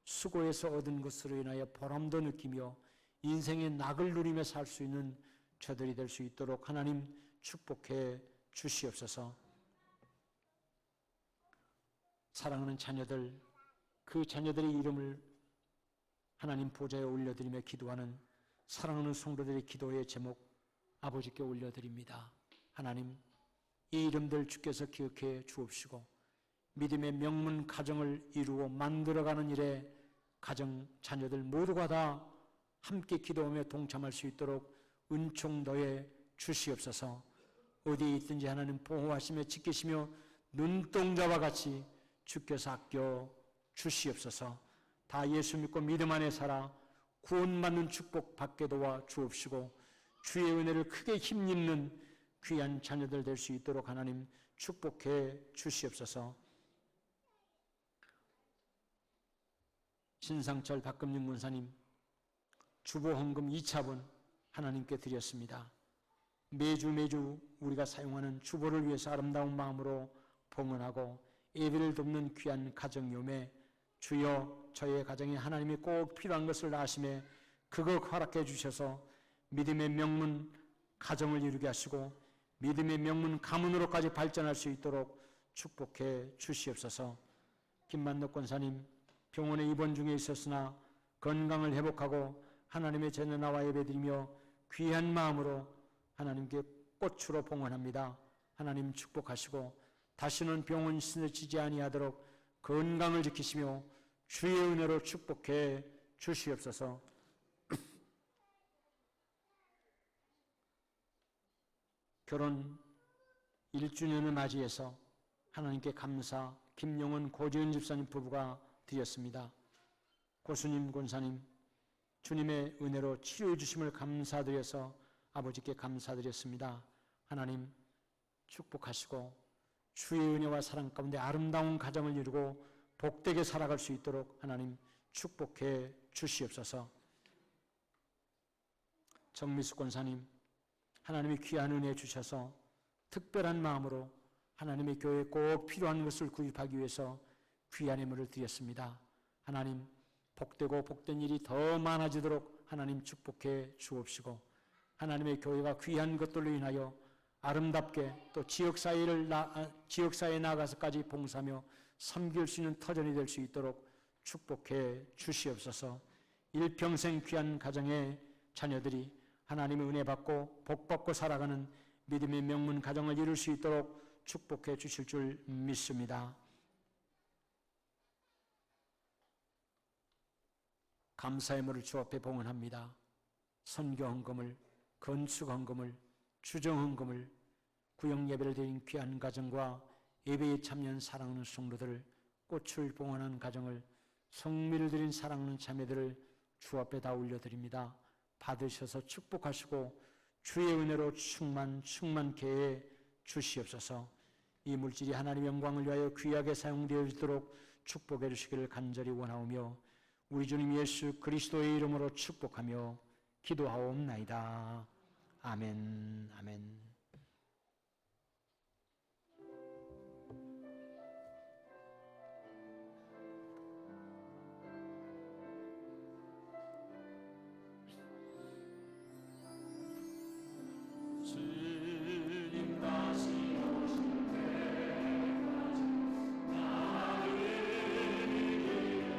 수고해서 얻은 것으로 인하여 보람도 느끼며 인생의 낙을 누리며 살 수 있는 저들이 될 수 있도록 하나님 축복해 주시옵소서. 사랑하는 자녀들, 그 자녀들의 이름을 하나님 보좌에 올려드리며 기도하는 사랑하는 성도들의 기도의 제목 아버지께 올려드립니다. 하나님, 이 이름들 주께서 기억해 주옵시고 믿음의 명문 가정을 이루어 만들어가는 일에 가정 자녀들 모두가 다 함께 기도하며 동참할 수 있도록 은총 더해 주시옵소서. 어디에 있든지 하나님 보호하시며 지키시며 눈동자와 같이 주께서 아껴 주시옵소서. 다 예수 믿고 믿음 안에 살아 구원받는 축복 받게 도와 주옵시고 주의 은혜를 크게 힘입는 귀한 자녀들 될 수 있도록 하나님 축복해 주시옵소서. 신상철 박금윤 군사님 주보 헌금 2차분 하나님께 드렸습니다. 매주 우리가 사용하는 주보를 위해서 아름다운 마음으로 봉헌하고 예배를 돕는 귀한 가정요매 주여 저의 가정에 하나님이 꼭 필요한 것을 아심에 그거 허락해 주셔서 믿음의 명문 가정을 이루게 하시고 믿음의 명문 가문으로까지 발전할 수 있도록 축복해 주시옵소서. 김만덕 권사님 병원에 입원 중에 있었으나 건강을 회복하고 하나님의 전에 나와 예배드리며 귀한 마음으로 하나님께 꽃으로 봉헌합니다. 하나님 축복하시고 다시는 병원 쓰러지지 아니하도록 건강을 지키시며 주의 은혜로 축복해 주시옵소서. 결혼 1주년을 맞이해서 하나님께 감사 김용은 고지은 집사님 부부가 드렸습니다. 고수님 권사님 주님의 은혜로 치료해 주심을 감사드려서 아버지께 감사드렸습니다. 하나님 축복하시고 주의 은혜와 사랑 가운데 아름다운 가정을 이루고 복되게 살아갈 수 있도록 하나님 축복해 주시옵소서. 정미숙 권사님 하나님이 귀한 은혜 주셔서 특별한 마음으로 하나님의 교회에 꼭 필요한 것을 구입하기 위해서 귀한 예물을 드렸습니다. 하나님 복되고 복된 일이 더 많아지도록 하나님 축복해 주옵시고 하나님의 교회가 귀한 것들로 인하여 아름답게 또 지역사회에 나가서까지 봉사하며 섬길 수 있는 터전이 될 수 있도록 축복해 주시옵소서. 일평생 귀한 가정의 자녀들이 하나님의 은혜 받고 복 받고 살아가는 믿음의 명문 가정을 이룰 수 있도록 축복해 주실 줄 믿습니다. 감사의 물을 주 앞에 봉헌합니다. 선교 헌금을, 건축 헌금을, 주정 헌금을, 구역 예배를 드린 귀한 가정과 예배에 참여한 사랑하는 성도들, 꽃을 봉헌한 가정을, 성미를 드린 사랑하는 자매들을 주 앞에 다 올려드립니다. 받으셔서 축복하시고 주의 은혜로 충만케 해 주시옵소서. 이 물질이 하나님의 영광을 위하여 귀하게 사용되어지도록 축복해 주시기를 간절히 원하오며 우리 주님 예수 그리스도의 이름으로 축복하며 기도하옵나이다. 아멘. 아멘. 주님 다시 오실 때까지 나를 이끌어가리라.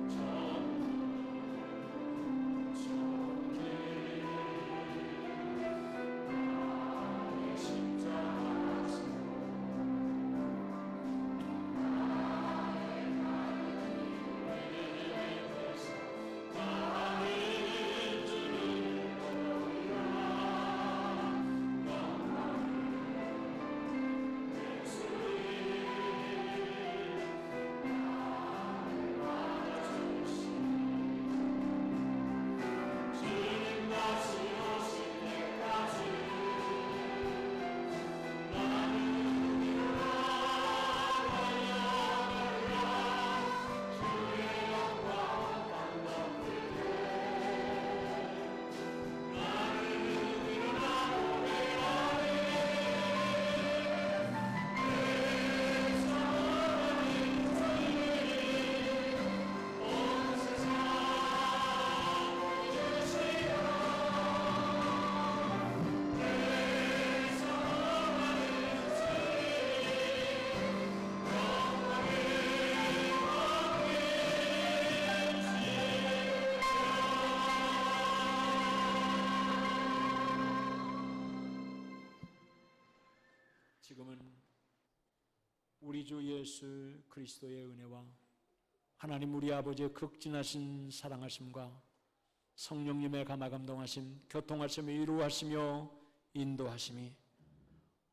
전부 좋게 우리 주 예수 그리스도의 은혜와 하나님 우리 아버지의 극진하신 사랑하심과 성령님의 감화감동하심, 교통하심을 이루하시며 인도하심이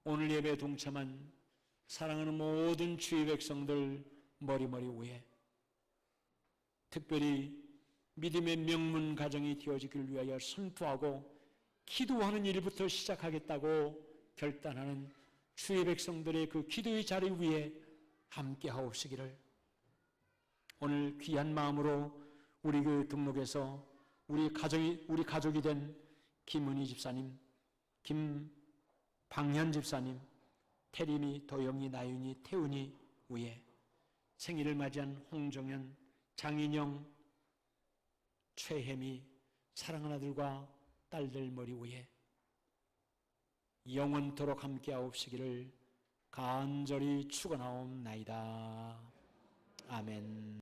오늘 예배에 동참한 사랑하는 모든 주의 백성들 머리머리 위에, 특별히 믿음의 명문 가정이 되어지기를 위하여 선포하고 기도하는 일부터 시작하겠다고 결단하는 주의 백성들의 그 기도의 자리 위에 함께 하옵시기를 오늘 귀한 마음으로 우리 교회 등록해서 우리 가족이 된 김은희 집사님, 김방현 집사님, 태림이, 도영이, 나윤이, 태훈이 위에 생일을 맞이한 홍정현, 장인영, 최혜미, 사랑하는 아들과 딸들 머리 위에 영원토록 함께하옵시기를 간절히 축원하옵나이다. 아멘.